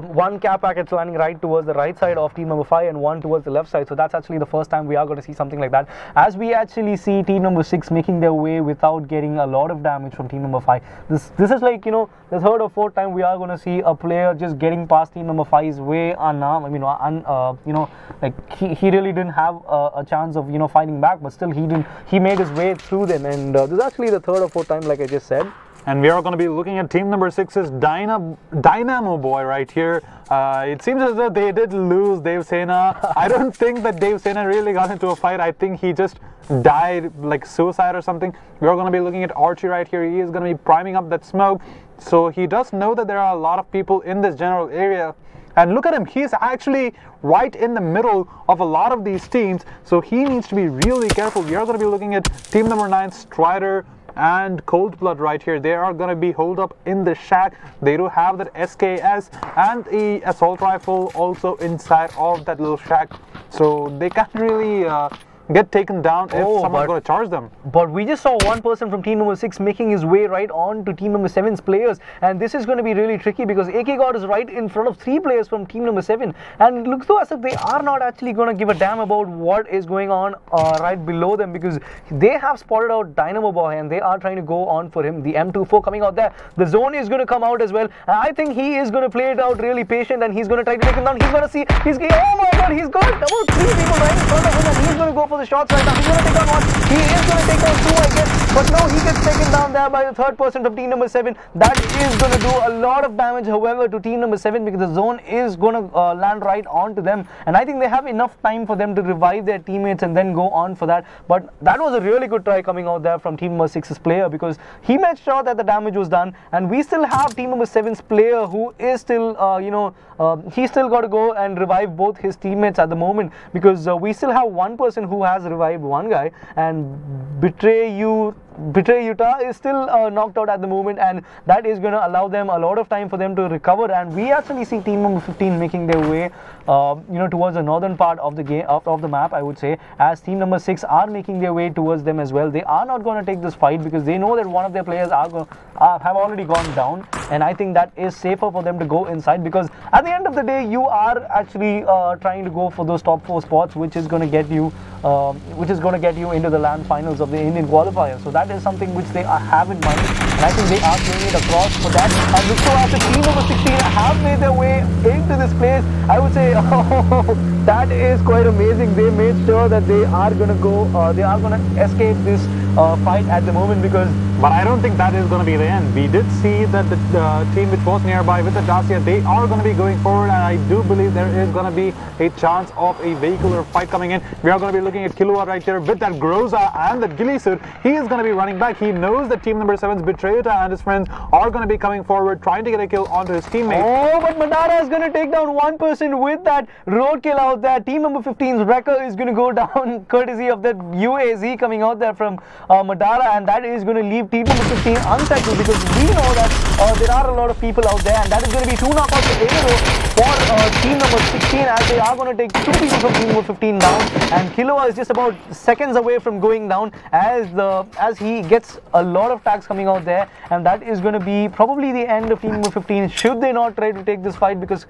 one care package landing right towards the right side of team number 5 and one towards the left side. So that's actually the first time we are going to see something like that, as we actually see team number 6 making their way without getting a lot of damage from team number 5. This is like, the third or fourth time we are going to see a player just getting past team number 5's way unarmed. Like he really didn't have a chance of fighting back, but still he made his way through them. And this is actually the third or fourth time, like I just said. And we are going to be looking at team number 6's Dynamo Boy right here. It seems as though they did lose Dev Sena. I don't think that Dev Sena really got into a fight. I think he just died like suicide or something. We are going to be looking at Archie right here. He is going to be priming up that smoke. So he does know that there are a lot of people in this general area. And look at him, he's actually right in the middle of a lot of these teams. So he needs to be really careful. We are going to be looking at team number 9, Strider and Cold Blood right here. They are going to be holed up in the shack. They do have that SKS and a assault rifle also inside of that little shack. So they can't really get taken down if someone's going to charge them. But we just saw one person from team number 6 making his way right on to team number 7's players, and this is going to be really tricky because AK God is right in front of 3 players from team number 7, and it looks as if they are not actually going to give a damn about what is going on right below them, because they have spotted out Dynamo Boy and they are trying to go on for him. The M24 coming out there, the zone is going to come out as well, and I think he is going to play it out really patient, and he's going to try to take him down. He's going to see, oh my god, he's got about 3 people right in front of him, and he's going to go for the shots right now. He's going to take down one. He is going to take down 2, I guess. But no, he gets taken down there by the third person from team number 7. That is going to do a lot of damage, however, to team number 7, because the zone is going to land right onto them. And I think they have enough time for them to revive their teammates and then go on for that. But that was a really good try coming out there from team number 6's player, because he made sure that the damage was done. And we still have team number 7's player who is still, he's still got to go and revive both his teammates at the moment, because we still have one person who has revived one guy, and Betray Utah is still knocked out at the moment, and that is going to allow them a lot of time for them to recover. And we actually see team number 15 making their way towards the northern part of the game of the map, I would say, as team number 6 are making their way towards them as well. They are not going to take this fight because they know that one of their players have already gone down, and I think that is safer for them to go inside, because at the end of the day you are actually trying to go for those top 4 spots, which is going to get you into the LAN finals of the Indian qualifier. So that is something which they have in mind, and I think they are playing it across for that. And looks so as the team number 16 have made their way into this place, I would say, that is quite amazing. They made sure that they are going to go, they are going to escape this fight at the moment, because... But I don't think that is going to be the end. We did see that the team which was nearby with the Dacia, they are going to be going forward, and I do believe there is going to be a chance of a vehicular fight coming in. We are going to be looking at Killua right here with that Groza and that Ghillie suit. He is going to be running back. He knows that team number 7's Betrayota and his friends are going to be coming forward, trying to get a kill onto his teammate. Oh, but Madara is going to take down one person with that roadkill out there. Team number 15's Wrecker is going to go down courtesy of that UAZ coming out there from Madara, and that is going to leave team number 15 unsettled, because we know that there are a lot of people out there, and that is going to be 2 knockouts in a row for team number 16, as they are going to take 2 people from team number 15 down, and Killua is just about seconds away from going down as he gets a lot of tags coming out there, and that is going to be probably the end of team number 15 should they not try to take this fight, because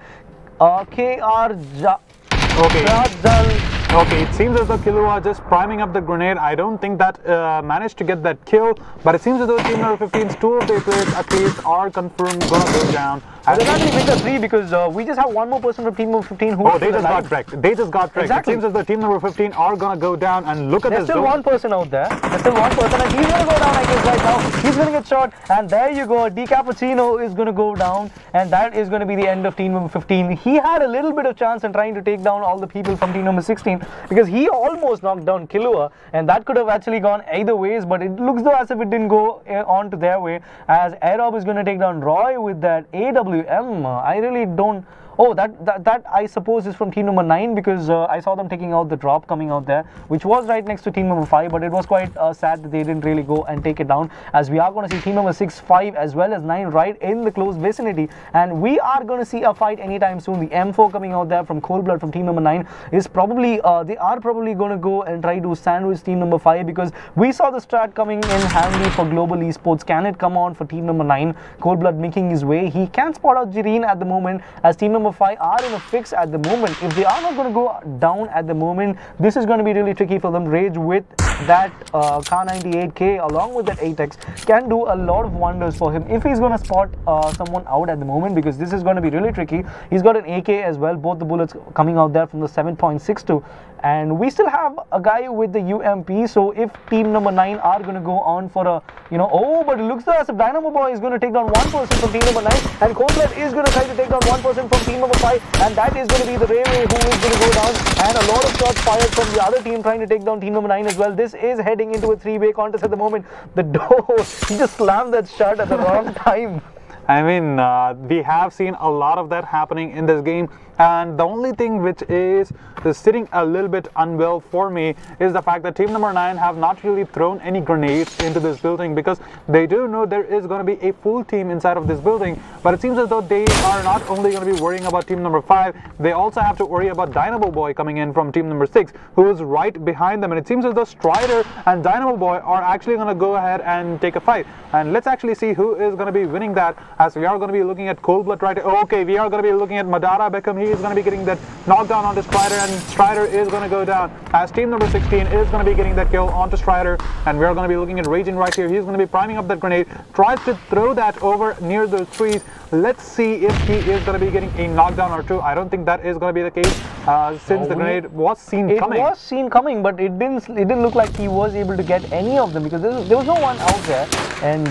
Okay, it seems as though Killua just priming up the grenade. I don't think that managed to get that kill, but it seems as though team number 15's 2 of their players at least are confirmed gonna go down. They actually make a 3, because we just have one more person from team number 15 who... Oh, they just got wrecked. They just got wrecked. Exactly. It seems as though team number 15 are gonna go down, and look at this. There's still one person out there. There's still one person, and he's gonna go down, I guess, right now. He's gonna get shot, and there you go. Decappuccino is gonna go down, and that is gonna be the end of team number 15. He had a little bit of chance in trying to take down all the people from team number 16, because he almost knocked down Killua, and that could have actually gone either ways, but it looks though as if it didn't go on to their way, as Aerob is gonna take down Roy with that AWM. I really don't Oh, that I suppose is from team number 9, because I saw them taking out the drop coming out there, which was right next to team number 5, but it was quite sad that they didn't really go and take it down, as we are going to see team number 6, 5 as well as 9 right in the close vicinity, and we are going to see a fight anytime soon. The M4 coming out there from Cold Blood from team number 9 is probably, they are probably going to go and try to sandwich team number 5, because we saw the strat coming in handy for global esports. Can it come on for team number 9? Cold Blood making his way. He can spot out Jireen at the moment, as team number 5 are in a fix at the moment. If they are not going to go down at the moment, this is going to be really tricky for them. Rage with that Kar 98K along with that 8x can do a lot of wonders for him if he's going to spot someone out at the moment, because this is going to be really tricky. He's got an AK as well, both the bullets coming out there from the 7.62, and we still have a guy with the UMP. So if team number 9 are going to go on for a, oh, but it looks as if Dynamo Boy is going to take down one person from team number 9, and Cold Blood is going to try to take down one person from team number 5, and that is going to be the Railway who is going to go down, and a lot of shots fired from the other team trying to take down team number 9 as well. This is heading into a 3-way contest at the moment. The door, he just slammed that shot at the wrong time. I mean, we have seen a lot of that happening in this game, and the only thing which is sitting a little bit unwell for me is the fact that team number 9 have not really thrown any grenades into this building, because they do know there is going to be a full team inside of this building, but it seems as though they are not only going to be worrying about team number 5, they also have to worry about Dynamo Boy coming in from team number 6, who is right behind them, and it seems as though Strider and Dynamo Boy are actually going to go ahead and take a fight, and let's actually see who is going to be winning that, as we are going to be looking at Cold Blood right. Okay, we are going to be looking at Madara Beckham. He is going to be getting that knockdown onto Strider, and Strider is going to go down, as team number 16 is going to be getting that kill onto Strider, and we are going to be looking at Raging right here. He's going to be priming up that grenade, tries to throw that over near those trees. Let's see if he is going to be getting a knockdown or two. I don't think that is going to be the case, since the grenade was seen coming. It was seen coming, but it didn't look like he was able to get any of them, because there was no one out there, and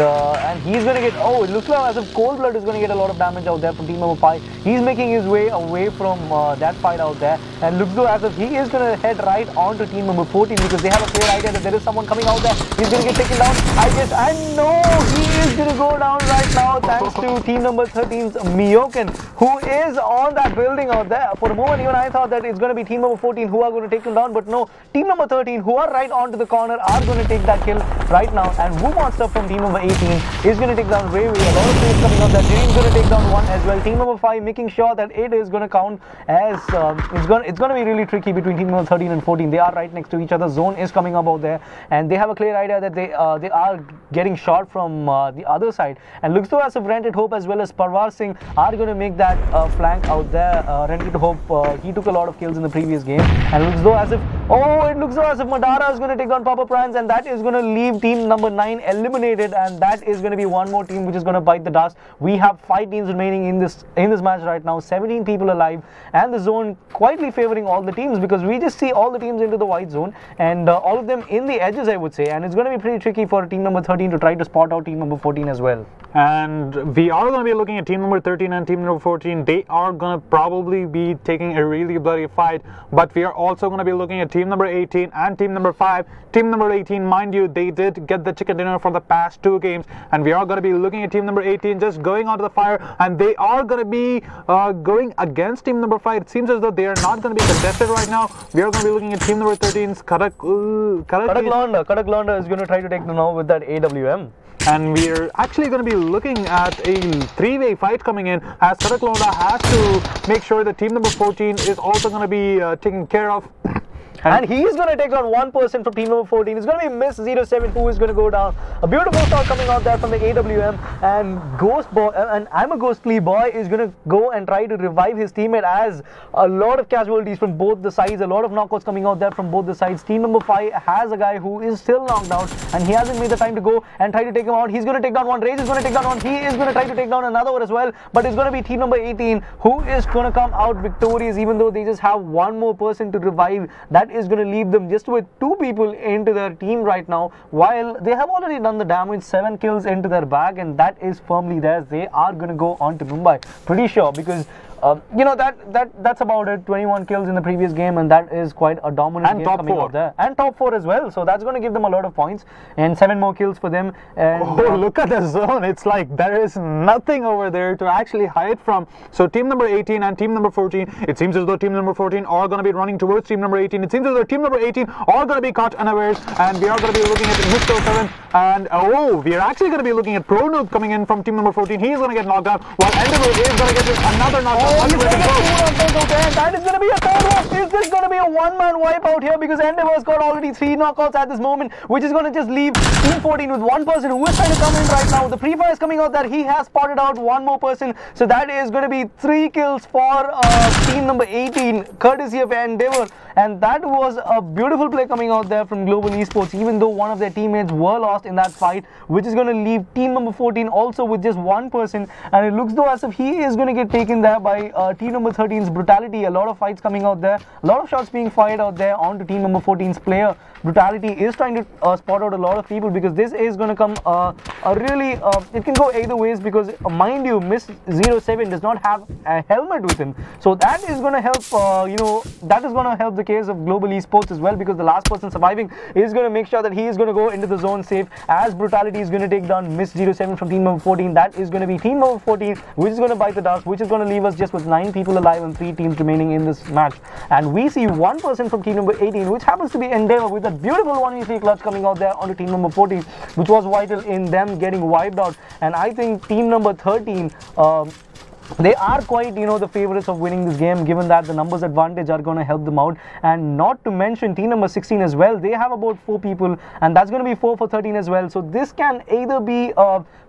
he's going to get, oh, it looks like as if Cold Blood is going to get a lot of damage out there from team number 5. He's making his way away from that fight out there, and looks though as if he is going to head right on to team number 14, because they have a clear idea that there is someone coming out there. He's going to get taken down, I guess, and no, he is going to go down right now thanks to team number 13's Miyoken, who is on that building out there. For a moment, even I thought that it's going to be team number 14 who are going to take him down, but no, team number 13, who are right onto the corner, are going to take that kill right now, and Woo Monster from team number 18 is going to take down Railway. A lot of players coming out there. Jiren's going to take down one as well. Team number 5 making sure that it is going to count, as it's going to be really tricky between team number 13 and 14. They are right next to each other. Zone is coming up out there, and they have a clear idea that they are getting shot from the other side, and looks though as if Rented Hope as well as Parvar Singh are going to make that flank out there. Rented Hope, he took a lot of kills in the previous game, and looks though as if, oh, it looks though as if Madara is going to take down Papa Prans, and that is going to leave team number 9 eliminated, and that is going to be one more team which is going to bite the dust. We have 5 teams remaining in this match right now, 17 people alive, and the zone quietly favoring all the teams, because we just see all the teams into the white zone, and all of them in the edges, I would say, and it's going to be pretty tricky for team number 13 to try to spot out team number 14 as well. And we are going to be looking at team number 13 and team number 14. They are going to probably be taking a really bloody fight, but we are also going to be looking at team number 18 and team number 5. Team number 18, mind you, they did get the chicken dinner for the past 2 games, and we are going to be looking at team number 18 just going onto the fire, and they are going to be going against team number 5. It seems as though they are not going to be contested right now. We are going to be looking at team number 13's Kadak Londa is going to try to take them now with that AWM. And we're actually going to be looking at a 3-way fight coming in, as Kadak Londa has to make sure that team number 14 is also going to be taken care of. And he's going to take down one person from team number 14. It's going to be Miss 07 who is going to go down. A beautiful shot coming out there from the AWM. And Ghost Boy, and I'm a Ghostly Boy, is going to go and try to revive his teammate, as a lot of casualties from both the sides. A lot of knockouts coming out there from both the sides. Team number 5 has a guy who is still knocked down, and he hasn't made the time to go and try to take him out. He's going to take down one. Rage is going to take down one. He is going to try to take down another one as well. But it's going to be team number 18 who is going to come out victorious, even though they just have one more person to revive. That is going to leave them just with 2 people into their team right now, while they have already done the damage, 7 kills into their bag, and that is firmly theirs. They are going to go on to Mumbai, pretty sure, because you know, that's about it. 21 kills in the previous game, and that is quite a dominant game coming out there. And top 4 as well, so that's going to give them a lot of points, and 7 more kills for them. And look at the zone. It's like there is nothing over there to actually hide from. So team number 18 and team number 14, it seems as though team number 14 are going to be running towards team number 18. It seems as though team number 18 are going to be caught unawares, and we are going to be looking at Mr. 7, and we are actually going to be looking at Pro Noob coming in from team number 14. He is going to get knocked out, while Endeavor is going to get another knockdown. That is going to be a third one. Is this going to be a one-man wipe out here? Because Endeavor's got already 3 knockouts at this moment, which is going to just leave team 14 with one person who is trying to come in right now. The pre-fire is coming out that he has spotted out one more person, so that is going to be 3 kills for team number 18, courtesy of Endeavor. And that was a beautiful play coming out there from Global Esports, even though one of their teammates were lost in that fight, which is going to leave team number 14 also with just one person. And it looks though as if he is going to get taken there by team number 13's Brutality. A lot of fights coming out there, a lot of shots being fired out there onto team number 14's player. Brutality is trying to spot out a lot of people, because this is going to come a really it can go either ways, because mind you, Miss 07 does not have a helmet with him, so that is going to help you know, that is going to help the case of Global Esports as well, because the last person surviving is going to make sure that he is going to go into the zone safe, as Brutality is going to take down Miss 07 from team number 14. That is going to be team number 14, which is going to bite the dust, which is going to leave us just with 9 people alive and 3 teams remaining in this match. And we see one person from team number 18, which happens to be Endeavor, with a beautiful 1v3 clutch coming out there onto team number 14, which was vital in them getting wiped out. And I think team number 13, they are quite, you know, the favorites of winning this game, given that the numbers advantage are going to help them out. And not to mention team number 16 as well, they have about 4 people, and that's going to be 4 for 13 as well. So this can either be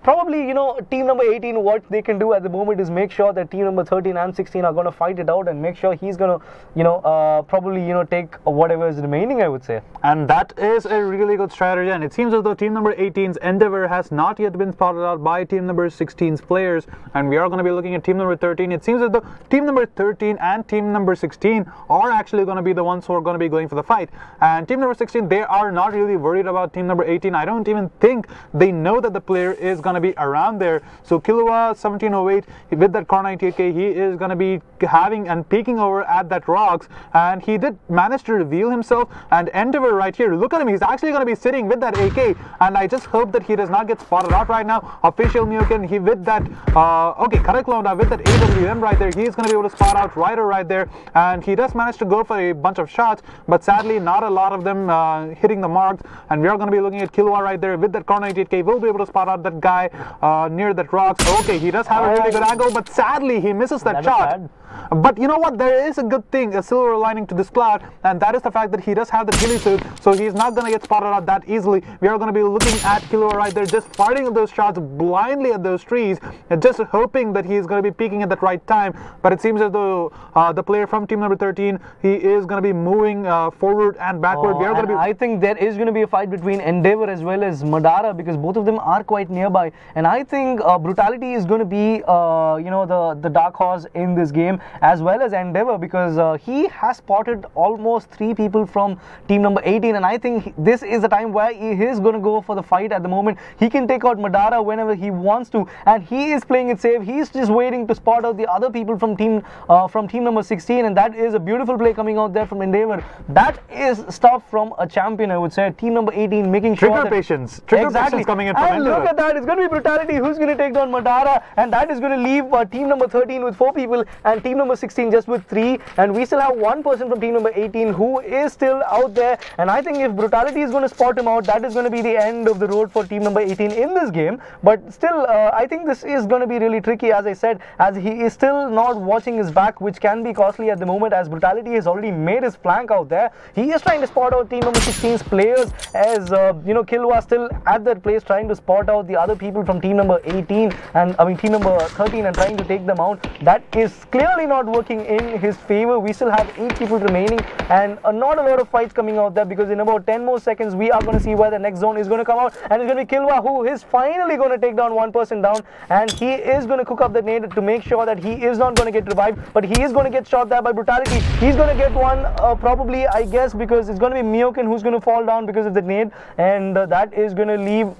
probably, you know, team number 18, what they can do at the moment is make sure that team number 13 and 16 are going to fight it out, and make sure he's going to, you know, probably, you know, take whatever is remaining, I would say. And that is a really good strategy, and it seems as though team number 18's Endeavor has not yet been spotted out by team number 16's players, and we are going to be looking at team number 13. It seems as though team number 13 and team number 16 are actually going to be the ones who are going to be going for the fight, and team number 16, they are not really worried about team number 18. I don't even think they know that the player is going to be around there. So Killua 1708 with that Car 98K, he is going to be having and peeking over at that rocks, and he did manage to reveal himself. And Endeavor right here, look at him, he's actually going to be sitting with that AK, and I just hope that he does not get spotted out right now. Official Muken, he with that okay, correct Londa with that AWM right there, he's going to be able to spot out Ryder right there, and he does manage to go for a bunch of shots, but sadly not a lot of them hitting the marks. And we are going to be looking at Killua right there with that Car 98K, will be able to spot out that guy near that rocks. Okay, he does have a really good angle, but sadly he misses that shot. But you know what, there is a good thing, a silver lining to this cloud, and that is the fact that he does have the ghillie suit, so he's not going to get spotted out that easily. We are going to be looking at Killua right there, just firing those shots blindly at those trees, and just hoping that he's going to be peeking at that right time. But it seems as though the player from team number 13, he is going to be moving forward and backward. We are going to be... I think there is going to be a fight between Endeavor as well as Madara, because both of them are quite nearby, and I think Brutality is going to be you know, the dark horse in this game, as well as Endeavor, because he has spotted almost 3 people from team number 18, and I think this is the time where he is going to go for the fight. At the moment, he can take out Madara whenever he wants to, and he is playing it safe. He's just waiting to spot out the other people from team number 16, and that is a beautiful play coming out there from Endeavor. That is stuff from a champion, I would say. Team number 18 making sure trigger patience coming in from and Endeavor. Look at that, it's going to be Brutality who's going to take down Madara, and that is going to leave team number 13 with 4 people and team number 16 just with 3, and we still have one person from team number 18 who is still out there. And I think if Brutality is going to spot him out, that is going to be the end of the road for team number 18 in this game. But still, I think this is going to be really tricky, as I said, as he is still not watching his back, which can be costly at the moment, as Brutality has already made his flank out there. He is trying to spot out team number 16's players, as you know, Killua still at that place trying to spot out the other people from team number 18 and team number 13 and trying to take them out. That is clearly not working in his favor. We still have 8 people remaining, and not a lot of fights coming out there, because in about 10 more seconds we are going to see where the next zone is going to come out, and it's going to be Killua who is finally going to take down one person down, and he is going to cook up the nade to make sure that he is not going to get revived, but he is going to get shot there by Brutality. He's going to get one probably, I guess, because it's going to be Miyoken who's going to fall down because of the nade, and that is going to leave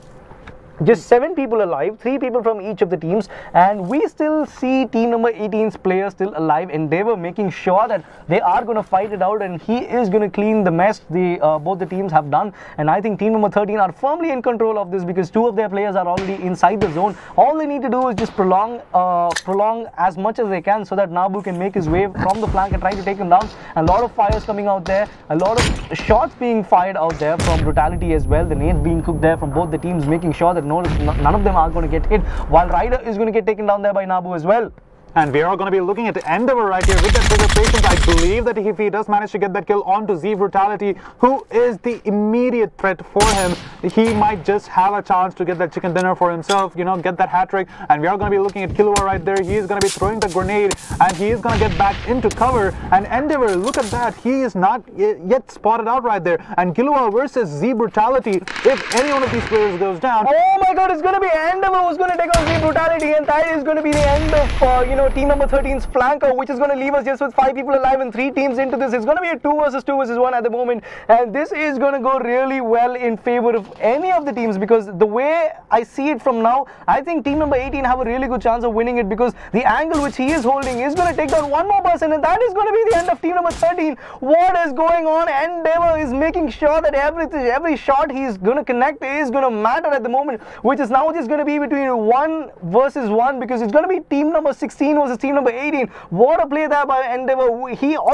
Just 7 people alive, 3 people from each of the teams, and we still see team number 18's player still alive. Endeavor making sure that they are going to fight it out, and he is going to clean the mess both the teams have done. And I think team number 13 are firmly in control of this because 2 of their players are already inside the zone. All they need to do is just prolong as much as they can so that Nabu can make his way from the flank and try to take him down. A lot of fires coming out there, a lot of shots being fired out there from Brutality as well. The nades being cooked there from both the teams, making sure that none of them are going to get hit, while Ryder is going to get taken down there by Nabu as well. And we are going to be looking at Endeavor right here with that trigger patience. I believe that if he does manage to get that kill onto Z Brutality, who is the immediate threat for him, he might just have a chance to get that chicken dinner for himself, you know, get that hat trick. And we are going to be looking at Killua right there. He is going to be throwing the grenade and he is going to get back into cover. And Endeavor, look at that. He is not yet spotted out right there. And Killua versus Z Brutality. If any one of these players goes down, oh my god, it's going to be Endeavor who's going to take on Z Brutality, and that is going to be the end of, team number 13's flanker, which is going to leave us just with 5 people alive and 3 teams into this. It's going to be a 2 versus 2 versus 1 at the moment, and this is going to go really well in favor of any of the teams, because the way I see it from now, I think team number 18 have a really good chance of winning it, because the angle which he is holding is going to take down one more person, and that is going to be the end of team number 13. What is going on? Endeavor is making sure that every shot he's going to connect is going to matter at the moment, which is now just going to be between 1 versus 1, because it's going to be team number 16 versus team number 18. What a play there by Endeavor. All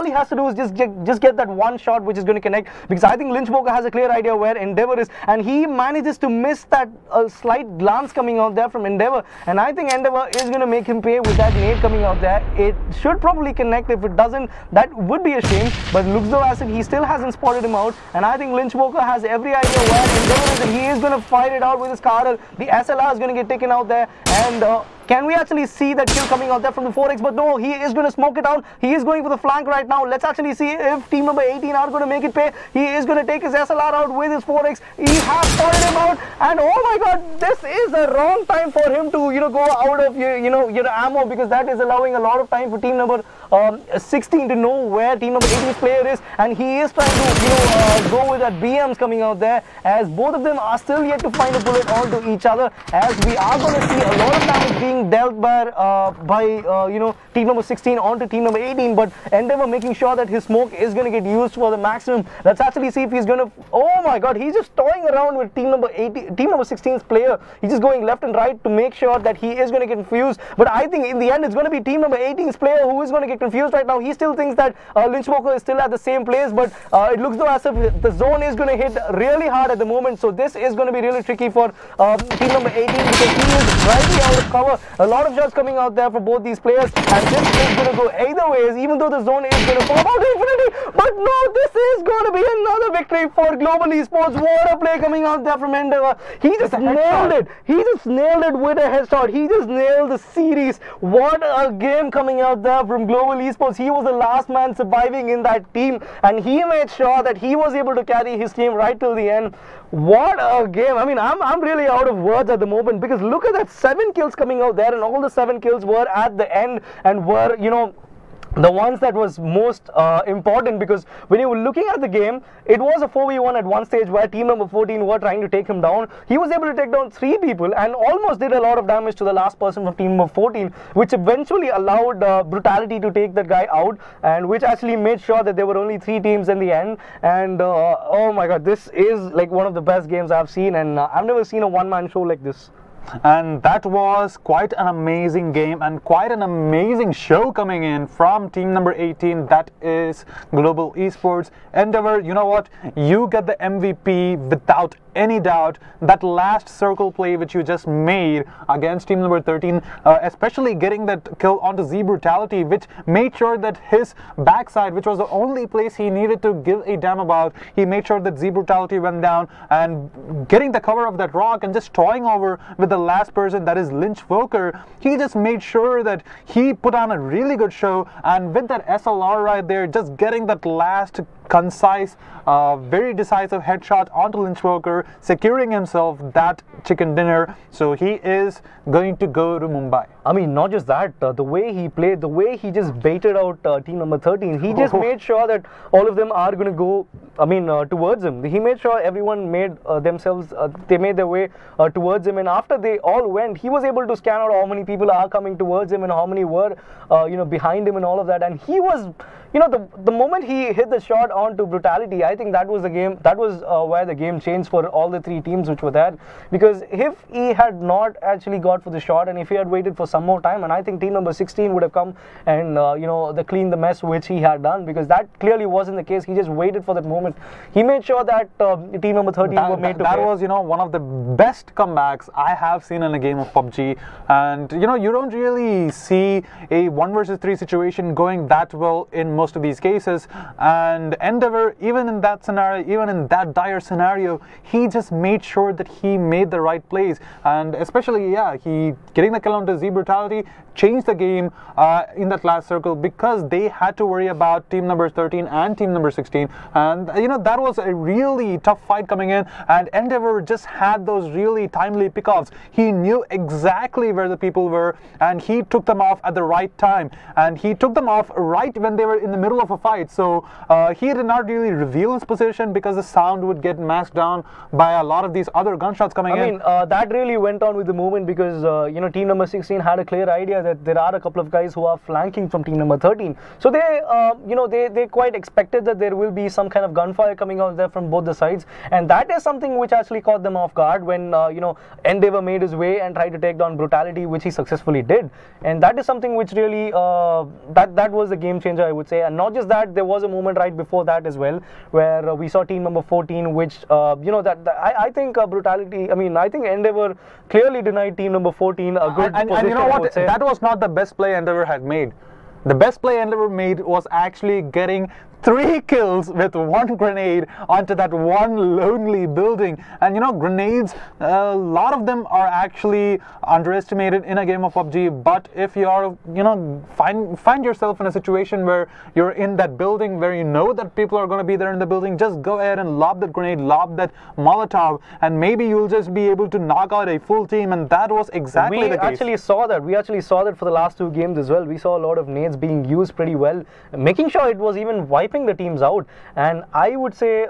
he has to do is just get that one shot which is going to connect, because I think Lynchwoker has a clear idea where Endeavor is, and he manages to miss that slight glance coming out there from Endeavor, and I think Endeavor is going to make him pay with that nade coming out there. It should probably connect. If it doesn't, that would be a shame, but it looks though as if he still hasn't spotted him out, and I think Lynchwoker has every idea where Endeavor is, and he is going to fight it out with his Carl. The SLR is going to get taken out there, and can we actually see that kill coming out there from the 4x? But no, he is going to smoke it out. He is going for the flank right now. Let's actually see if team number 18 are going to make it pay. He is going to take his SLR out with his 4x. He has spotted him out, and oh my god, this is the wrong time for him to go out of your ammo, because that is allowing a lot of time for team number 16 to know where team number 18's player is, and he is trying to go with that BMs coming out there, as both of them are still yet to find a bullet onto each other, as we are going to see a lot of damage being dealt by team number 16 onto team number 18, but Endeavor making sure that his smoke is going to get used for the maximum. Let's actually see if he's going to, oh my god, he's just toying around with team number 16's player. He's just going left and right to make sure that he is going to get confused, but I think in the end it's going to be team number 18's player who is going to get confused right now. He still thinks that Lynchwoker is still at the same place, but it looks though as if the zone is going to hit really hard at the moment, so this is going to be really tricky for team number 18, because he is rightly out of cover. A lot of shots coming out there for both these players, and this is going to go either ways, even though the zone is going to fall out to infinity. But no, this is going to be another victory for Global Esports. What a play coming out there from Endeavor. He just nailed it. He just nailed it with a headshot. He just nailed the series. What a game coming out there from Global Esports. He was the last man surviving in that team, and he made sure that he was able to carry his team right till the end. What a game. I mean, I'm really out of words at the moment, because look at that, 7 kills coming out there, and all the 7 kills were at the end, and were, the ones that was most important, because when you were looking at the game, it was a 4v1 at one stage where team number 14 were trying to take him down. He was able to take down 3 people and almost did a lot of damage to the last person from team number 14, which eventually allowed Brutality to take that guy out, and which actually made sure that there were only 3 teams in the end. And oh my god, this is like one of the best games I've seen, and I've never seen a one-man show like this. And that was quite an amazing game and quite an amazing show coming in from team number 18, that is Global Esports. Endeavor, you know what? You get the MVP without any doubt. That last circle play which you just made against team number 13, especially getting that kill onto Z Brutality, which made sure that his backside, which was the only place he needed to give a damn about, he made sure that Z Brutality went down, and getting the cover of that rock and just toying over with the last person, that is Lynchwoker. He just made sure that he put on a really good show, and with that SLR right there, just getting that last concise, very decisive headshot onto Lynchwoker, securing himself that chicken dinner. So he is going to go to Mumbai. I mean, not just that, the way he played, the way he just baited out team number 13, he just made sure that all of them are going to go towards him. He made sure everyone made they made their way towards him, and after they all went, he was able to scan out how many people are coming towards him and how many were behind him and all of that. And he was, the moment he hit the shot onto Brutality, I think that was the game. That was where the game changed for all the three teams which were there. Because if he had not actually got for the shot, and if he had waited for some more time, and I think team number 16 would have come and clean the mess which he had done, because that clearly wasn't the case. He just waited for that moment. He made sure that team number 13 were made to play. That was one of the best comebacks I have seen in a game of PUBG. And you don't really see a 1 versus 3 situation going that well in most of these cases. And Endeavor, even in that scenario, even in that dire scenario, he just made sure that he made the right plays. And especially, he getting the kill onto Z Brutality changed the game in that last circle, because they had to worry about team number 13 and team number 16. And that was a really tough fight coming in, and Endeavor just had those really timely pickoffs. He knew exactly where the people were, and he took them off at the right time, and he took them off right when they were in the middle of a fight. So he did not really reveal his position, because the sound would get masked down by a lot of these other gunshots coming in. That really went on with the movement, because team number 16 had a clear idea that there are a couple of guys who are flanking from team number 13. So they quite expected that there will be some kind of gunfire coming out there from both the sides, and that is something which actually caught them off guard when Endeavor made his way and tried to take down Brutality, which he successfully did. And that is something which really that was the game changer, I would say. And not just that, there was a moment right before that as well, where we saw team number 14, which I think Brutality. I think Endeavor clearly denied team number 14 a good position. And you know what? That was not the best play Endeavor had made. The best play Endeavor made was actually getting 3 kills with 1 grenade onto that one lonely building. And grenades, a lot of them are actually underestimated in a game of PUBG. But if you are, find yourself in a situation where you're in that building, where you know that people are going to be there in the building, just go ahead and lob that grenade, lob that Molotov, and maybe you'll just be able to knock out a full team. And that was exactly the case. We actually saw that for the last 2 games as well. We saw a lot of nades being used pretty well, making sure it was even wiping the teams out. And I would say,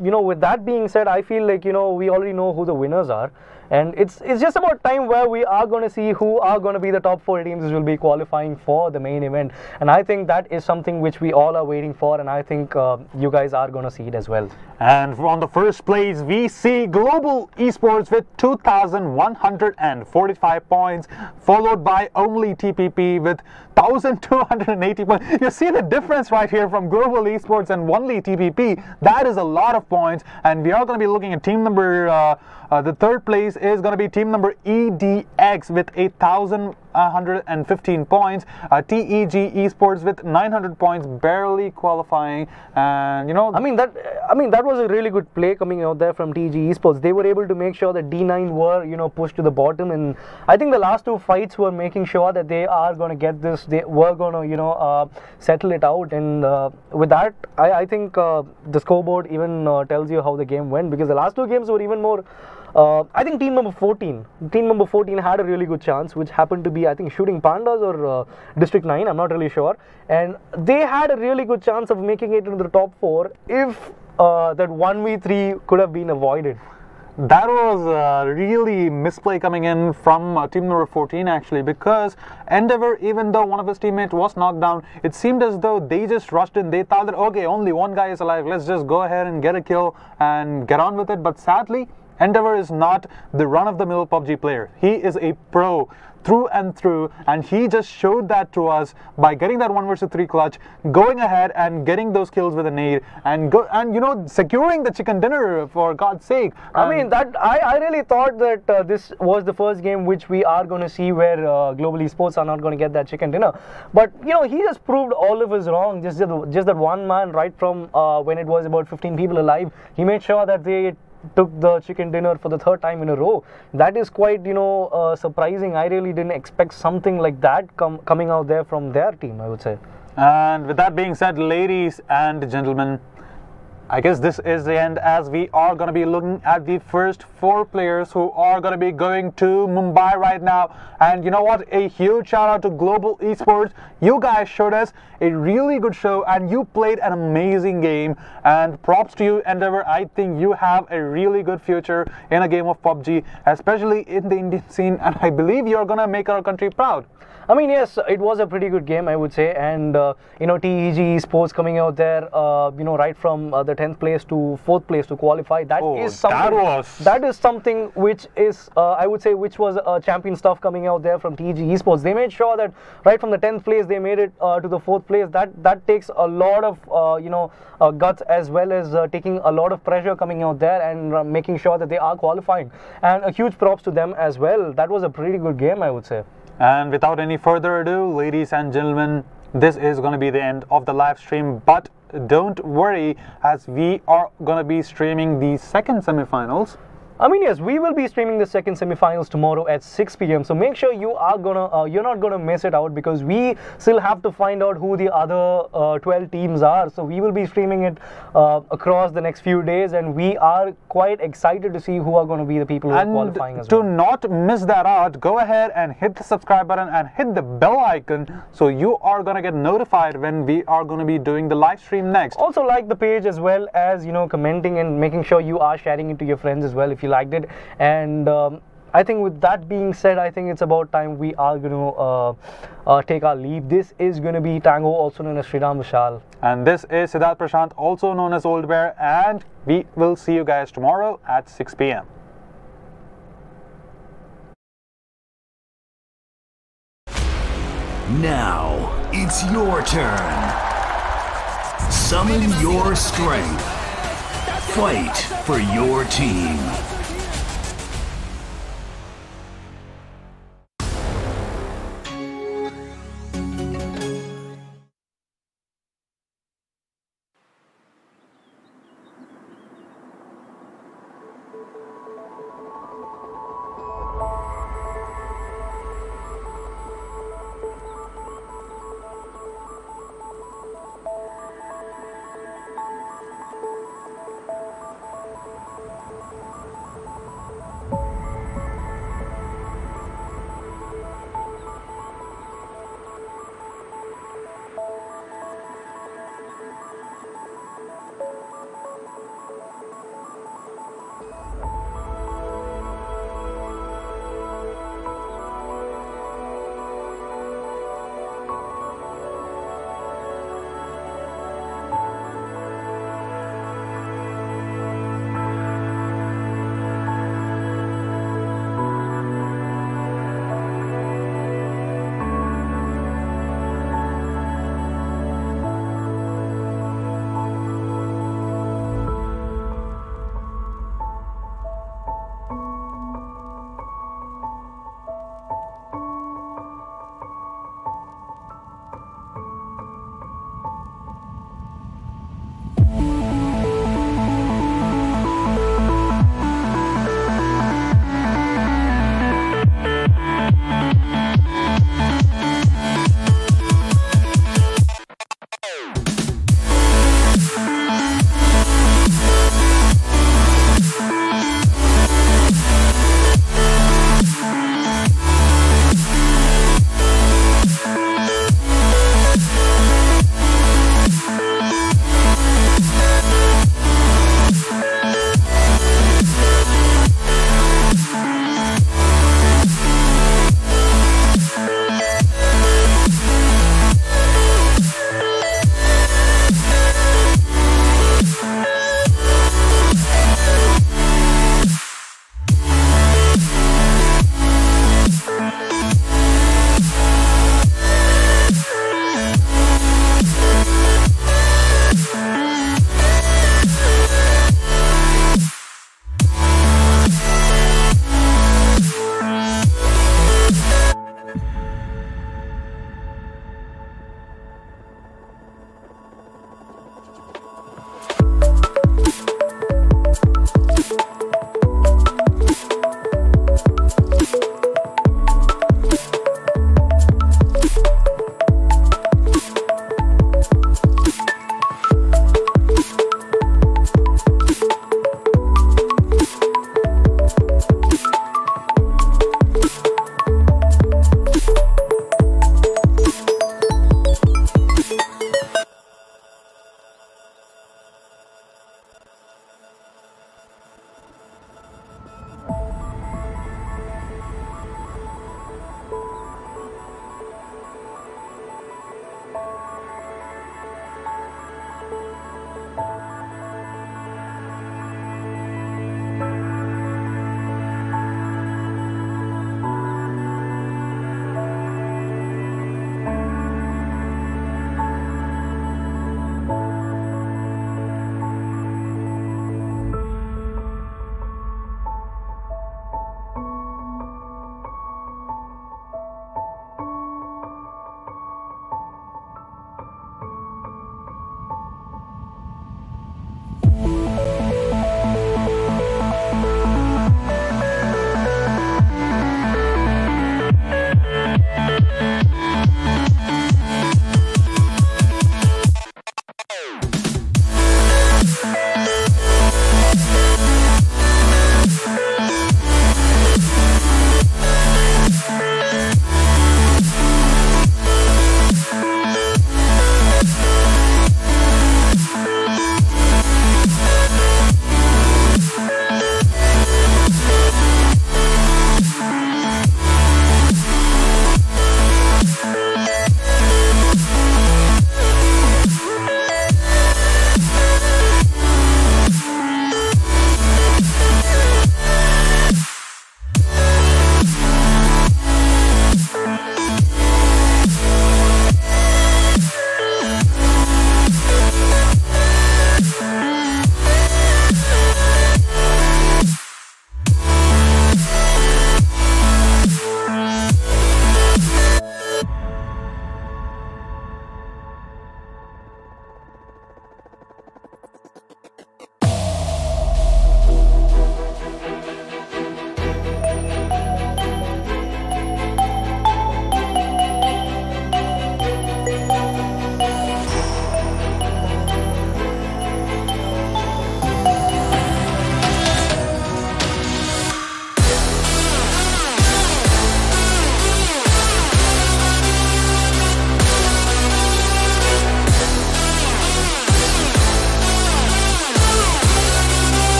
with that being said, I feel like we already know who the winners are, and it's just about time where we are going to see who are going to be the top 4 teams who will be qualifying for the main event. And I think that is something which we all are waiting for, and I think you guys are going to see it as well. And on the first place, we see Global Esports with 2,145 points, followed by only TPP with 1,280 points. You see the difference right here from Global Esports and only TPP. That is a lot of points. And we are going to be looking at team number, the 3rd place is going to be team number EDX with 1,115 points. TEG Esports with 900 points, barely qualifying. And that was a really good play coming out there from TEG Esports. They were able to make sure that D9 were pushed to the bottom, and I think the last 2 fights were making sure that they are going to get this. They were going to settle it out, and with that, I think the scoreboard even tells you how the game went, because the last 2 games were even more. I think team number 14 had a really good chance, which happened to be, I think, Shooting Pandas or District 9, I'm not really sure, and they had a really good chance of making it into the top 4 if that 1v3 could have been avoided. That was a really misplay coming in from team number 14 actually, because Endeavor, even though one of his teammates was knocked down, it seemed as though they just rushed in. They thought that, okay, only 1 guy is alive, let's just go ahead and get a kill and get on with it. But sadly, Endeavor is not the run-of-the-mill PUBG player. He is a pro through and through, and he just showed that to us by getting that 1 versus 3 clutch, going ahead and getting those kills with a nade, and securing the chicken dinner, for God's sake. I really thought that this was the first game which we are going to see where Global Esports are not going to get that chicken dinner. But he just proved all of us wrong. Just that one man, right from when it was about 15 people alive, he made sure that they took the chicken dinner for the 3rd time in a row. That is quite surprising. I really didn't expect something like that coming out there from their team, I would say. And with that being said, ladies and gentlemen, I guess this is the end, as we are going to be looking at the first 4 players who are going to be going to Mumbai right now. And you know what? A huge shout out to Global Esports. You guys showed us a really good show and you played an amazing game. And props to you, Endeavor. I think you have a really good future in a game of PUBG, especially in the Indian scene. And I believe you're going to make our country proud. I mean, yes, it was a pretty good game, I would say, and you know, TEG Esports coming out there, you know, right from the 10th place to 4th place to qualify. That is something which is, I would say, which was champion stuff coming out there from TEG Esports. They made sure that right from the 10th place they made it to the 4th place. That takes a lot of you know, guts, as well as taking a lot of pressure coming out there and making sure that they are qualifying. And a huge props to them as well. That was a pretty good game, I would say. And without any further ado, ladies and gentlemen, this is going to be the end of the live stream. But don't worry, as we are going to be streaming the second semifinals. I mean, yes, we will be streaming the second semifinals tomorrow at 6 p.m. So make sure you are you're not gonna miss it out, because we still have to find out who the other 12 teams are. So we will be streaming it across the next few days, and we are quite excited to see who are going to be the people who are qualifying as well. To not miss that out, go ahead and hit the subscribe button and hit the bell icon, so you are gonna get notified when we are going to be doing the live stream next. Also like the page, as well as, you know, commenting and making sure you are sharing it to your friends as well if you liked it. And I think with that being said, I think it's about time we are going to take our leave. This is going to be Tango, also known as Sriram Vishal. And this is Siddharth Prashant, also known as Old Bear, and we will see you guys tomorrow at 6 p.m. Now it's your turn. Summon your strength. Fight for your team.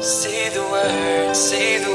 Say the word, say the